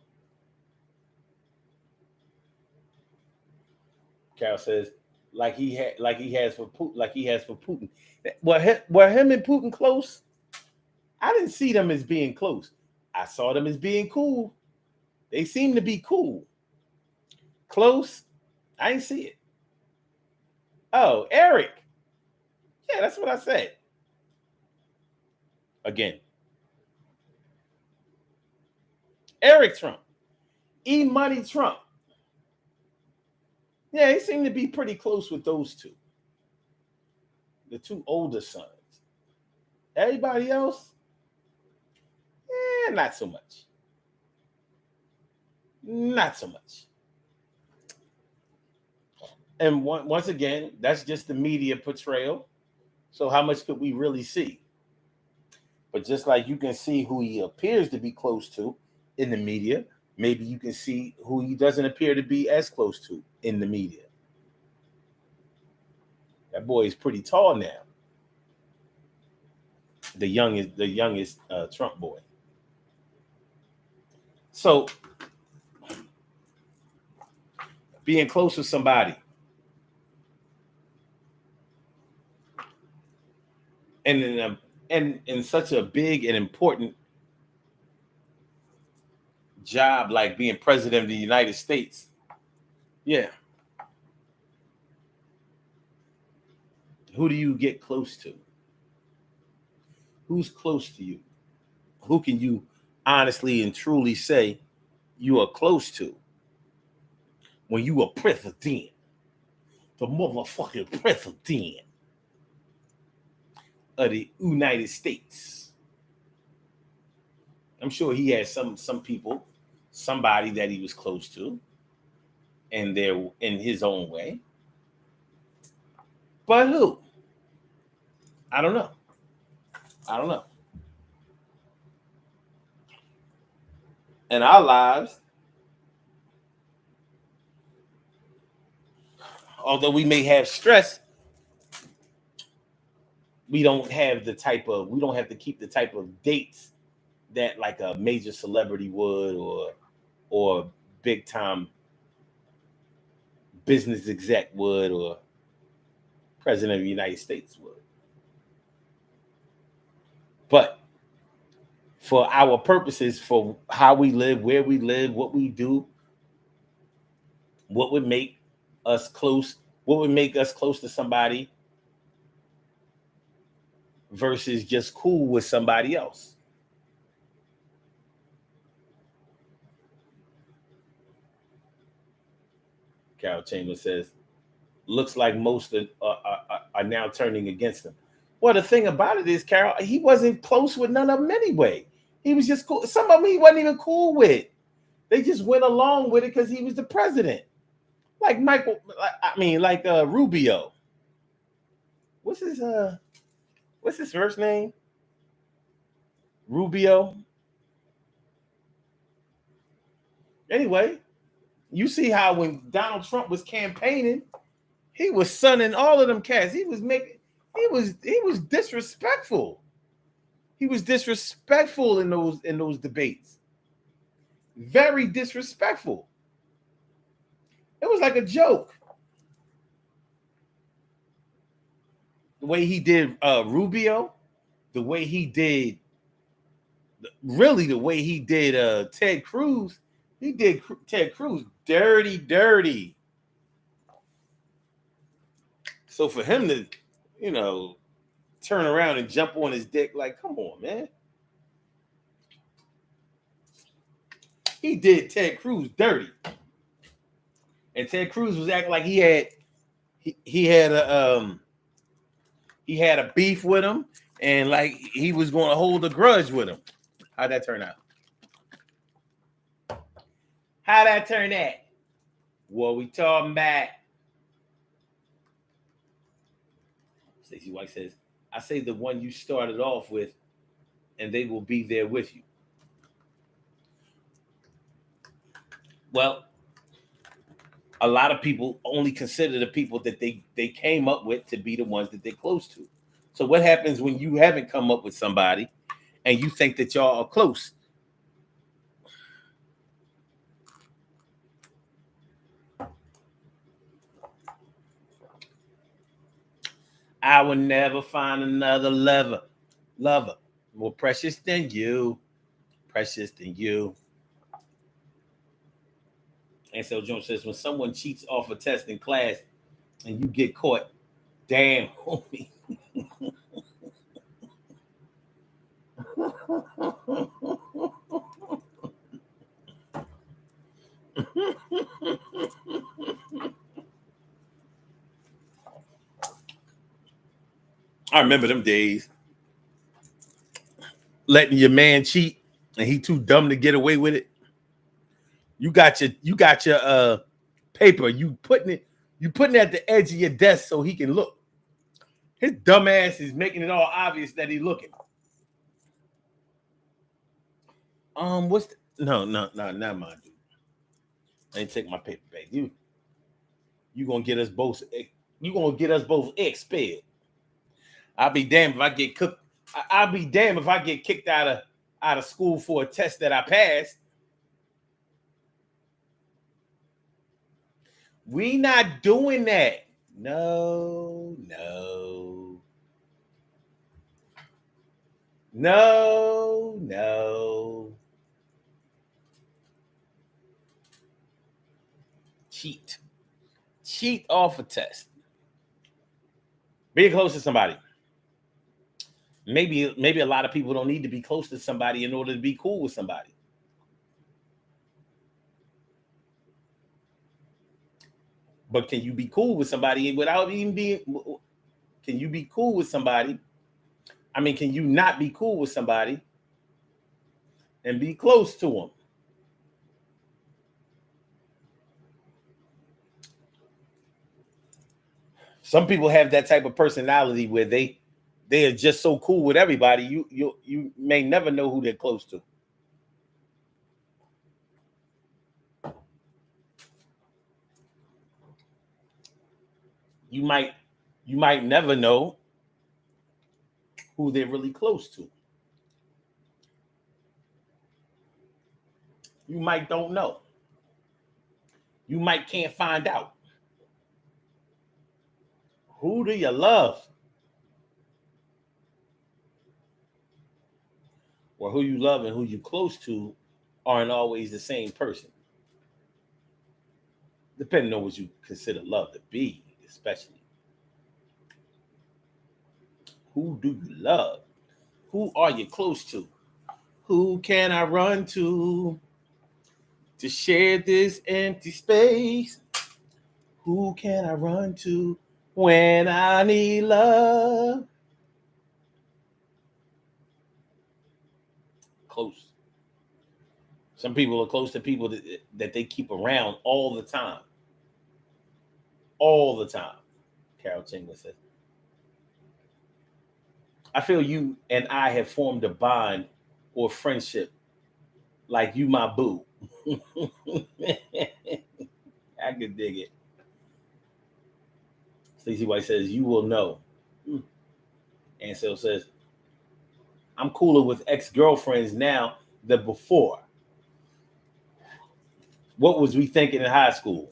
Carol says like he has for Putin. Were him and Putin close? I didn't see them as being close. I saw them as being cool. They seem to be cool. Close? I didn't see it. Oh, Eric. Yeah, that's what I said. Again. Eric Trump. E Money Trump. Yeah, he seemed to be pretty close with those two. The two older sons. Everybody else? Not so much. Not so much. And once again, that's just the media portrayal. So how much could we really see? But just like you can see who he appears to be close to in the media, maybe you can see who he doesn't appear to be as close to in the media. That boy is pretty tall now. The youngest Trump boy. So being close with somebody and in such a big and important job like being president of the United States. Yeah. Who do you get close to? Who's close to you? Who can you honestly and truly say you are close to when you are president? The motherfucking president of the United States. I'm sure he had some people, somebody that he was close to, and they're in his own way. But who? I don't know. I don't know. In our lives, although we may have stress, we don't have to keep the type of dates that like a major celebrity would or big time business exec would or president of the United States would. But for our purposes, for how we live, where we live, what we do, what would make us close, what would make us close to somebody versus just cool with somebody else. Carol Chambers says, looks like most are now turning against him. Well, the thing about it is, Carol, he wasn't close with none of them anyway. He was just cool. Some of them he wasn't even cool with. They just went along with it because he was the president. Like Rubio. What's his first name? Rubio. Anyway, you see how when Donald Trump was campaigning, he was sunning all of them cats. He was disrespectful. He was disrespectful in those debates. Very disrespectful. It was like a joke. The way he did Rubio, the way he did Ted Cruz. He did Ted Cruz dirty. So for him to, turn around and jump on his dick, like, come on, man. He did Ted Cruz dirty. And Ted Cruz was acting like he had a beef with him and like he was going to hold a grudge with him. How'd that turn out? How'd that turn out? What we talking about? Stacey White says, I say the one you started off with, and they will be there with you. Well, a lot of people only consider the people that they came up with to be the ones that they're close to. So what happens when you haven't come up with somebody and you think that y'all are close? I will never find another lover more precious than you. Ansel Jones says, when someone cheats off a test in class and you get caught, damn, homie. I remember them days. Letting your man cheat and he too dumb to get away with it. You got your paper. You putting it at the edge of your desk so he can look. His dumb ass is making it all obvious that he's looking. No, never mind, dude. I ain't take my paper back. You gonna get us both. You gonna get us both expelled. I'll be damned if I get cooked. I'll be damned if I get kicked out of school for a test that I passed. We not doing that. No. cheat off a test. Being close to somebody. Maybe a lot of people don't need to be close to somebody in order to be cool with somebody. But can you be cool with somebody without even being? Can you be cool with somebody? I mean, can you not be cool with somebody and be close to them? Some people have that type of personality where they are just so cool with everybody. You may never know who they're close to. You might never know who they're really close to. You might don't know. You might can't find out. Who do you love? Or who you love and who you close to aren't always the same person. Depending on what you consider love to be, especially. Who do you love? Who are you close to? Who can I run to share this empty space? Who can I run to when I need love? Close. Some people are close to people that they keep around all the time. All the time. Carol Chingler says. I feel you and I have formed a bond or friendship like you my boo. I can dig it. Stacey White says, you will know. Ansel says, I'm cooler with ex-girlfriends now than before. What was we thinking in high school?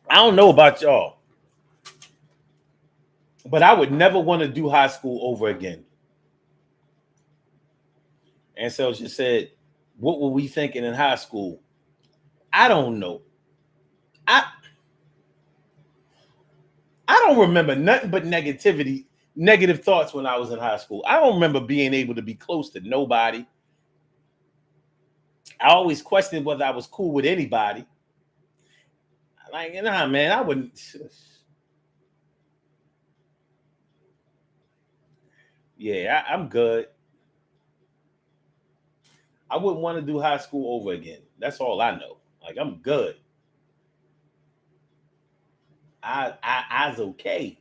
I don't know about y'all, but I would never want to do high school over again. Ansel just said, what were we thinking in high school? I don't know. I don't remember nothing but negative thoughts when I was in high school. I don't remember being able to be close to nobody. I always questioned whether I was cool with anybody. Like, nah, man, I wouldn't. Yeah, I'm good. I wouldn't want to do high school over again. That's all I know. Like, I'm good. I's okay.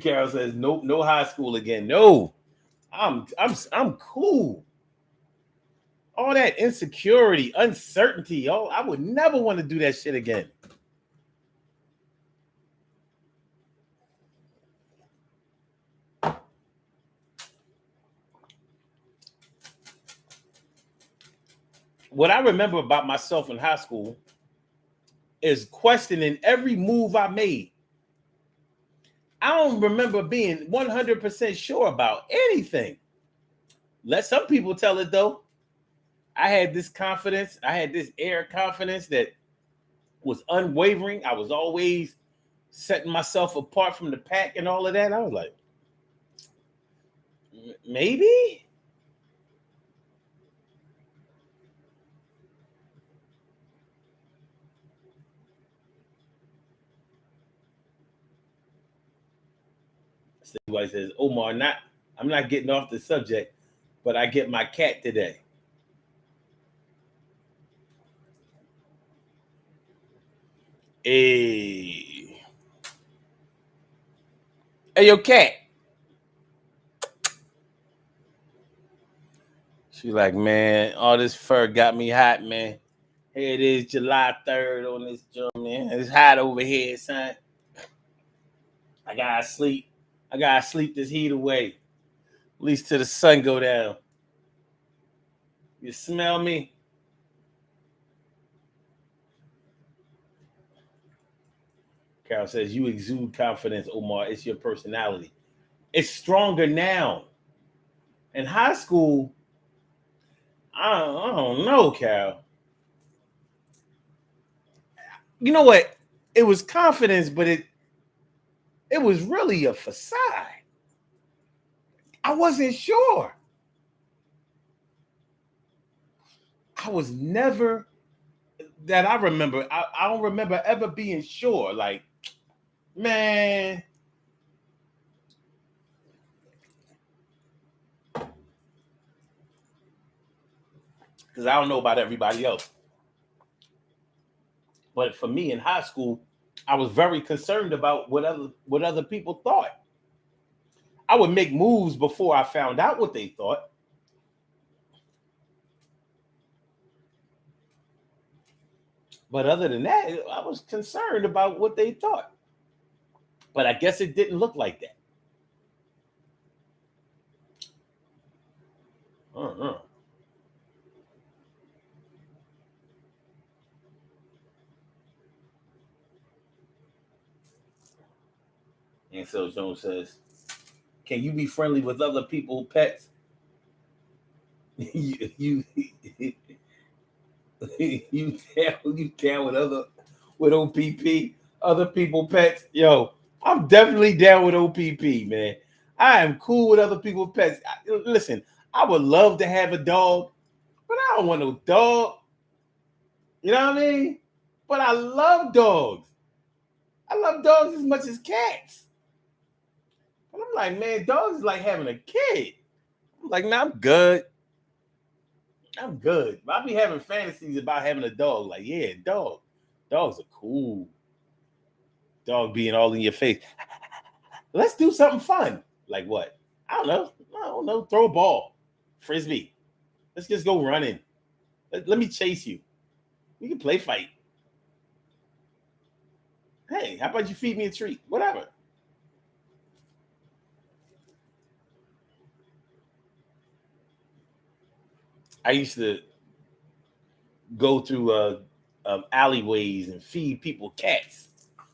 Carol says, nope, no high school again. No, I'm cool. All that insecurity, uncertainty. Oh, I would never want to do that shit again. What I remember about myself in high school is questioning every move I made. I don't remember being 100% sure about anything. Let some people tell it though. I had this confidence. I had this air of confidence that was unwavering. I was always setting myself apart from the pack and all of that. I was like, maybe? Steve White says, Omar, I'm not getting off the subject, but I get my cat today. Hey, yo, cat. She like, man, all this fur got me hot, man. Here it is, July 3rd on this joint, man. It's hot over here, son. I gotta sleep. I gotta sleep this heat away. At least till the sun go down. You smell me? Carol says, you exude confidence, Omar. It's your personality. It's stronger now. In high school, I don't know, Carol. You know what? It was confidence, but it was really a facade. I wasn't sure. I was never that I remember. I don't remember ever being sure. Like, man, because I don't know about everybody else. But for me in high school, I was very concerned about what other people thought. I would make moves before I found out what they thought. But other than that, I was concerned about what they thought. But I guess it didn't look like that. Uh-huh. And so Jones says, "Can you be friendly with other people, pets? you you down with OPP, other people, pets? Yo, I'm definitely down with OPP, man. I am cool with other people, pets. Listen, I would love to have a dog, but I don't want no dog. You know what I mean? But I love dogs. I love dogs as much as cats. And I'm like, man, dogs is like having a kid. I'm like, nah, I'm good. I'm good. But I be having fantasies about having a dog. Like, yeah, dog. Dogs are cool. Dog being all in your face. Let's do something fun. Like what? I don't know. I don't know. Throw a ball. Frisbee. Let's just go running. Let me chase you. We can play fight. Hey, how about you feed me a treat? Whatever. I used to go through alleyways and feed people cats.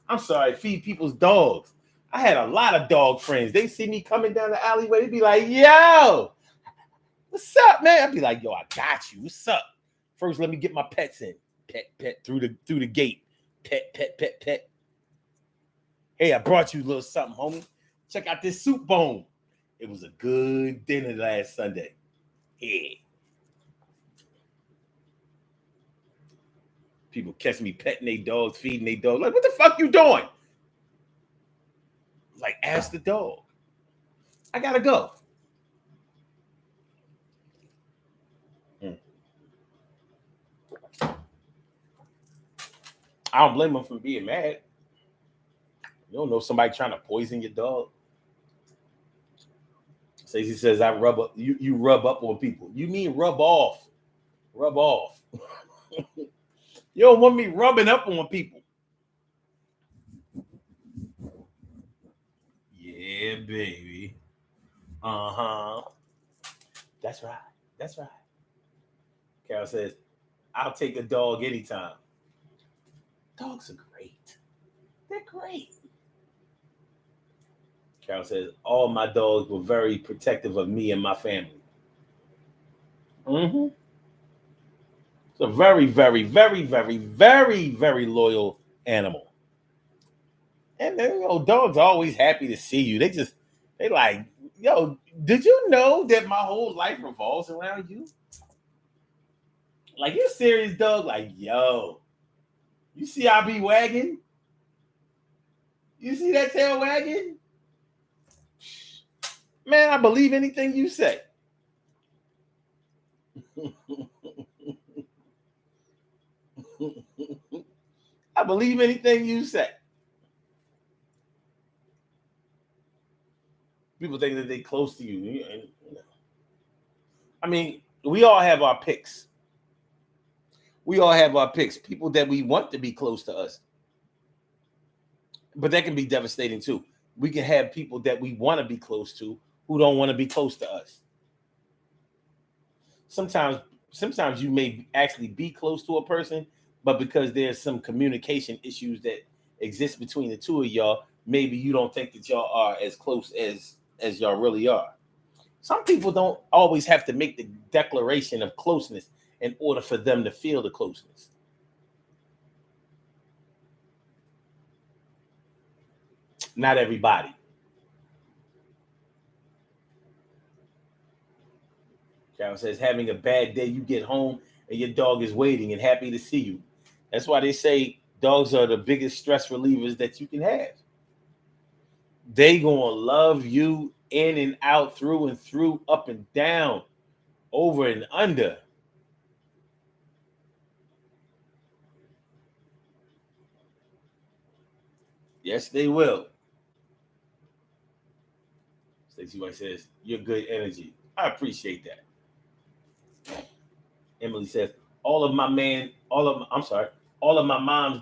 I'm sorry, feed people's dogs. I had a lot of dog friends. They see me coming down the alleyway. They'd be like, yo, what's up, man? I'd be like, yo, I got you. What's up? First, let me get my pets in. Pet through the gate. Pet. Hey, I brought you a little something, homie. Check out this soup bone. It was a good dinner last Sunday. Yeah. People catch me petting their dogs, feeding their dogs. Like, what the fuck you doing? Like, ask the dog. I gotta go. I don't blame them for being mad. You don't know somebody trying to poison your dog. Stacey says, I rub up. You rub up on people. You mean rub off. Rub off. You don't want me rubbing up on people. Yeah, baby. Uh-huh. That's right. That's right. Carol says, I'll take a dog anytime. Dogs are great. They're great. Carol says, all my dogs were very protective of me and my family. Mm-hmm. It's a very, very, very, very, very, very loyal animal. And then, dogs are always happy to see you. They like, yo, did you know that my whole life revolves around you? Like, you're serious, dog? Like, yo, you see I be wagging? You see that tail wagging? Man, I believe anything you say. I believe anything you say. People think that they close to you. I mean, we all have our picks. We all have our picks. People that we want to be close to us. But that can be devastating too. We can have people that we want to be close to who don't want to be close to us. Sometimes you may actually be close to a person, but because there's some communication issues that exists between the two of y'all, maybe you don't think that y'all are as close as y'all really are. Some people don't always have to make the declaration of closeness in order for them to feel the closeness. Not everybody. Carol says, having a bad day, you get home and your dog is waiting and happy to see you. That's why they say dogs are the biggest stress relievers that you can have. They gonna love you in and out, through and through, up and down, over and under. Yes, they will. Stacey White says, you're good energy. I appreciate that. Emily says, all of my mom's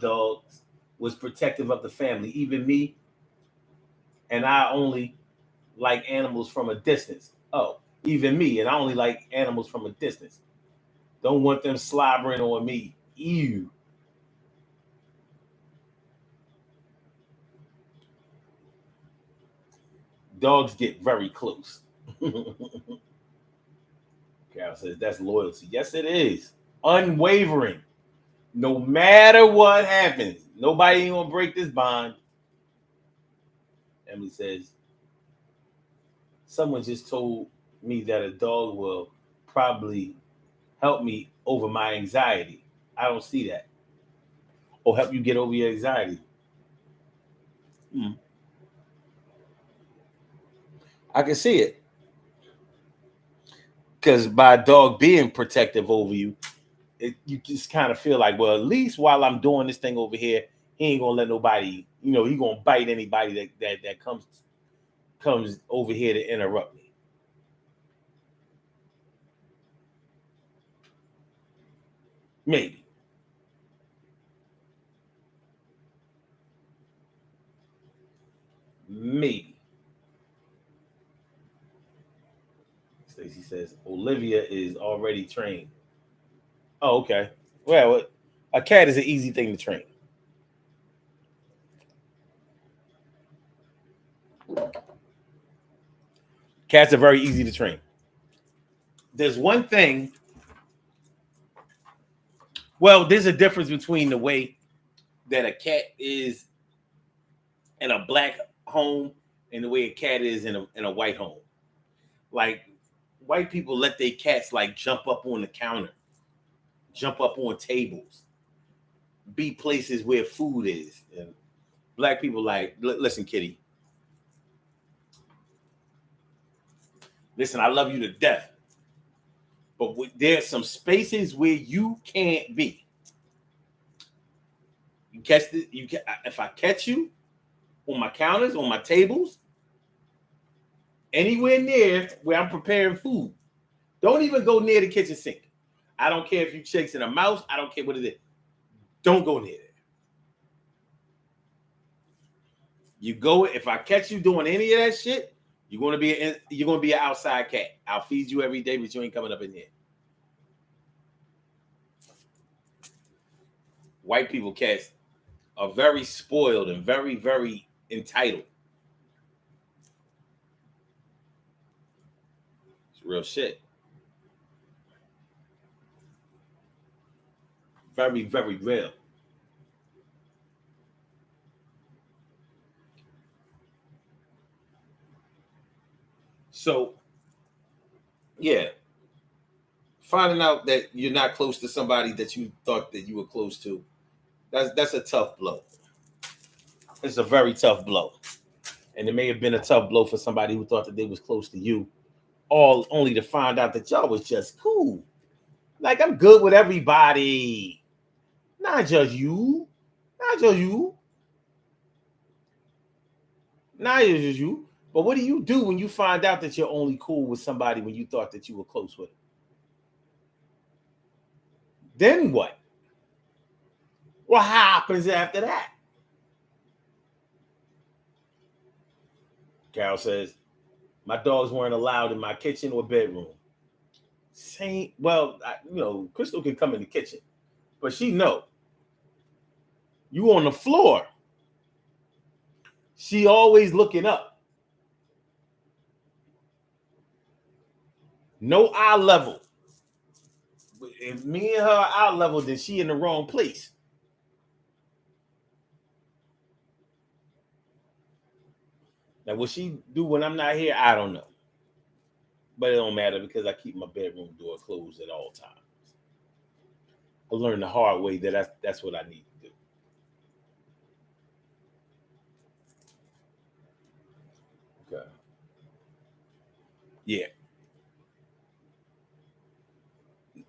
dogs was protective of the family. Even me, and I only like animals from a distance. Oh, even me, and I only like animals from a distance. Don't want them slobbering on me. Ew. Dogs get very close. Carol says, that's loyalty. Yes, it is. Unwavering. No matter what happens, nobody ain't gonna break this bond. Emily says, someone just told me that a dog will probably help me over my anxiety. I don't see that. Or help you get over your anxiety. Hmm. I can see it. Because by a dog being protective over you, you just kind of feel like, well, at least while I'm doing this thing over here, he ain't gonna let nobody, he gonna bite anybody that comes over here to interrupt me. Maybe. Maybe. Stacy says Olivia is already trained. Oh, okay. Well, a cat is an easy thing to train. Cats are very easy to train. There's one thing. Well, there's a difference between the way that a cat is in a black home and the way a cat is in a white home. Like white people let their cats like jump up on the counter, jump up on tables, be places where food is. And black people like, listen, kitty. Listen, I love you to death. But there's some spaces where you can't be. You catch the, you can, if I catch you on my counters, on my tables, anywhere near where I'm preparing food, don't even go near the kitchen sink. I don't care if you chasing a mouse. I don't care what it is. Don't go near there. You go, if I catch you doing any of that shit, you're gonna be an outside cat. I'll feed you every day, but you ain't coming up in here. White people cats are very spoiled and very, very entitled. It's real shit. Very, very real. So, yeah, finding out that you're not close to somebody that you thought that you were close to, that's a tough blow. It's a very tough blow. And it may have been a tough blow for somebody who thought that they was close to you, all only to find out that y'all was just cool. Like, I'm good with everybody. Not just you. Not just you. Not just you. But what do you do when you find out that you're only cool with somebody when you thought that you were close with? Then what? What happens after that? Carol says, my dogs weren't allowed in my kitchen or bedroom. Same. Well, Crystal can come in the kitchen, but she know you on the floor. She always looking up. No eye level. If me and her are eye level, then she in the wrong place. Now, what she do when I'm not here, I don't know. But it don't matter because I keep my bedroom door closed at all times. I learned the hard way that that's what I need to do. Okay. Yeah.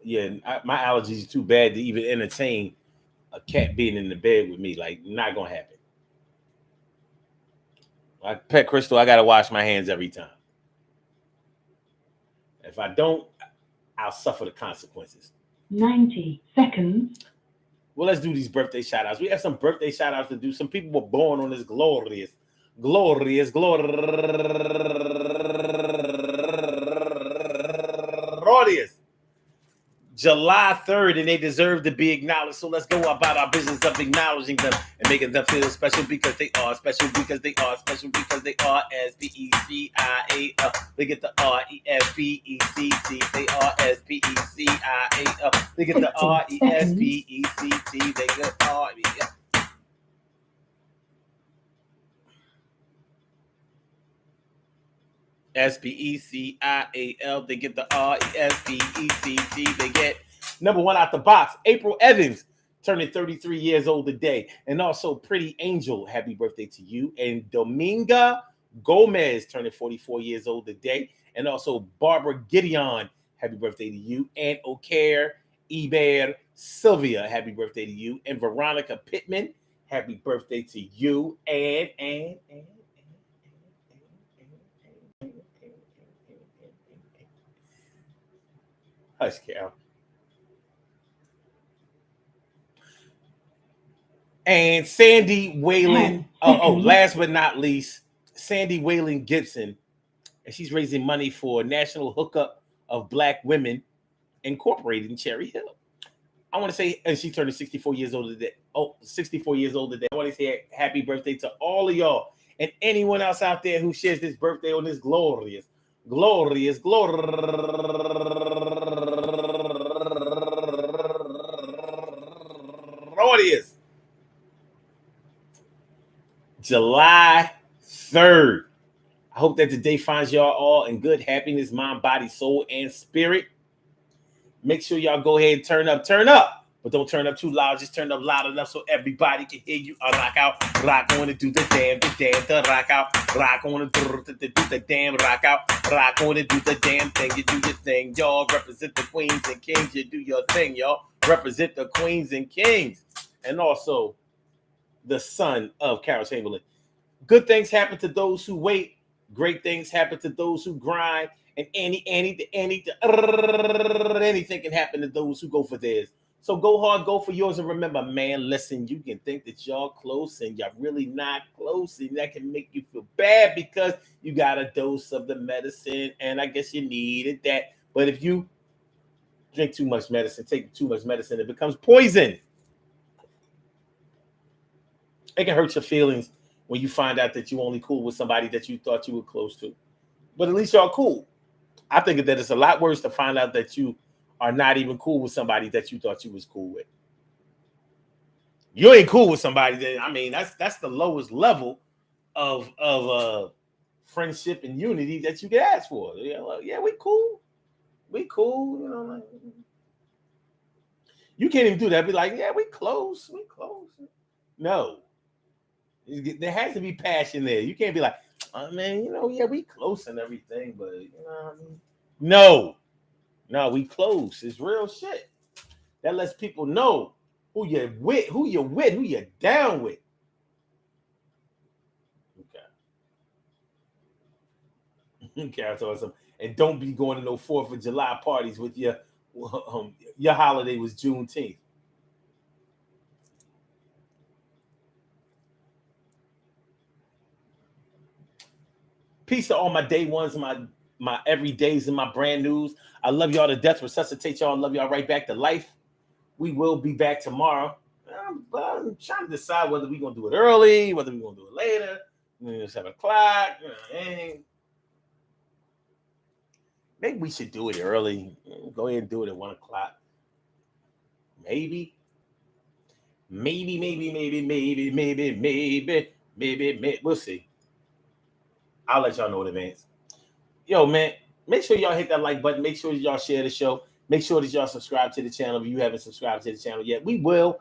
Yeah. My allergies are too bad to even entertain a cat being in the bed with me. Like, not gonna happen. Like pet Crystal, I gotta wash my hands every time. If I don't, I'll suffer the consequences. 90 seconds. Well, let's do these birthday shout outs. We have some birthday shout outs to do. Some people were born on this glorious July 3rd, and they deserve to be acknowledged. So let's go about our business of acknowledging them and making them feel special because they are special because they are special because they are SPECIAL. They get the RESPECT. They are SPECIAL. They get the RESPECT. They get RESPECT. SPECIAL. They get the RESPECT. They get number one out the box. April Evans turning 33 years old today. And also Pretty Angel, happy birthday to you. And Dominga Gomez turning 44 years old today. And also Barbara Gideon, happy birthday to you. And O'Care Eber Sylvia, happy birthday to you. And Veronica Pittman, happy birthday to you. And hush, Carol. And Sandy Whalen. Last but not least, Sandy Whalen Gibson. And she's raising money for National Hookup of Black Women Incorporated in Cherry Hill. I want to say, and she turned 64 years old today. 64 years old today. I want to say happy birthday to all of y'all and anyone else out there who shares this birthday on this glorious July 3rd. I hope that the day finds y'all all in good happiness, mind, body, soul, and spirit. Make sure y'all go ahead and turn up. But don't turn up too loud. Just turn up loud enough so everybody can hear you. Rock out, rock on and do the damn, the rock out, rock on and do the damn, rock out, rock on and do the damn thing. You do your thing, y'all. Represent the queens and kings. You do your thing, y'all. Represent the queens and kings. And also the son of Carol Chamberlain. Good things happen to those who wait. Great things happen to those who grind. And anything can happen to those who go for theirs. So go hard, go for yours. And remember, man, listen, you can think that y'all close and y'all really not close. And that can make you feel bad because you got a dose of the medicine. And I guess you needed that. But if you drink too much medicine, take too much medicine, it becomes poison. It can hurt your feelings when you find out that you only cool with somebody that you thought you were close to. But at least y'all cool. I think that it's a lot worse to find out that you are not even cool with somebody that you thought you was cool with. You ain't cool with somebody that, I mean, that's the lowest level of friendship and unity that you can ask for. Yeah, we cool. We cool. You know, like, you can't even do that. Be like, yeah, we close. We close. No. There has to be passion there. You can't be like, oh, man, you know, yeah, we close and everything, but you know what I mean? No, we close. It's real shit. That lets people know who you're with, who you're down with. Okay, that's awesome. And don't be going to no 4th of July parties with your holiday was Juneteenth. Peace to all my day ones, my everydays and my brand news. I love y'all to death. Resuscitate y'all. Love y'all right back to life. We will be back tomorrow. I'm trying to decide whether we're going to do it early, whether we're going to do it later. It's 7 o'clock. Maybe we should do it early. Go ahead and do it at 1 o'clock. Maybe. We'll see. I'll let y'all know in advance. Yo, man, make sure y'all hit that like button. Make sure y'all share the show. Make sure that y'all subscribe to the channel if you haven't subscribed to the channel yet. We will.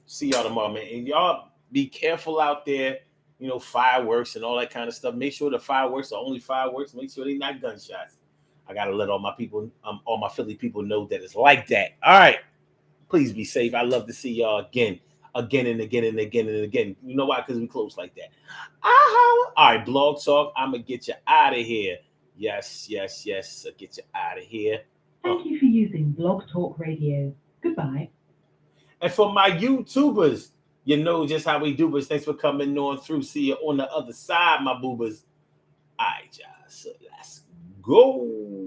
See y'all tomorrow, man. And y'all be careful out there. Fireworks and all that kind of stuff. Make sure the fireworks are only fireworks. Make sure they're not gunshots. I gotta let all my Philly people know that it's like that. All right. Please be safe. I love to see y'all again and again and again and again. You know why? Because we close like that. All right, Blog Talk. I'm gonna get you out of here. Yes. I'll get you out of here. Thank you for using Blog Talk Radio. Goodbye. And for my YouTubers, you know just how we do, but thanks for coming on through. See you on the other side, my boobers. All right, y'all. So let's go.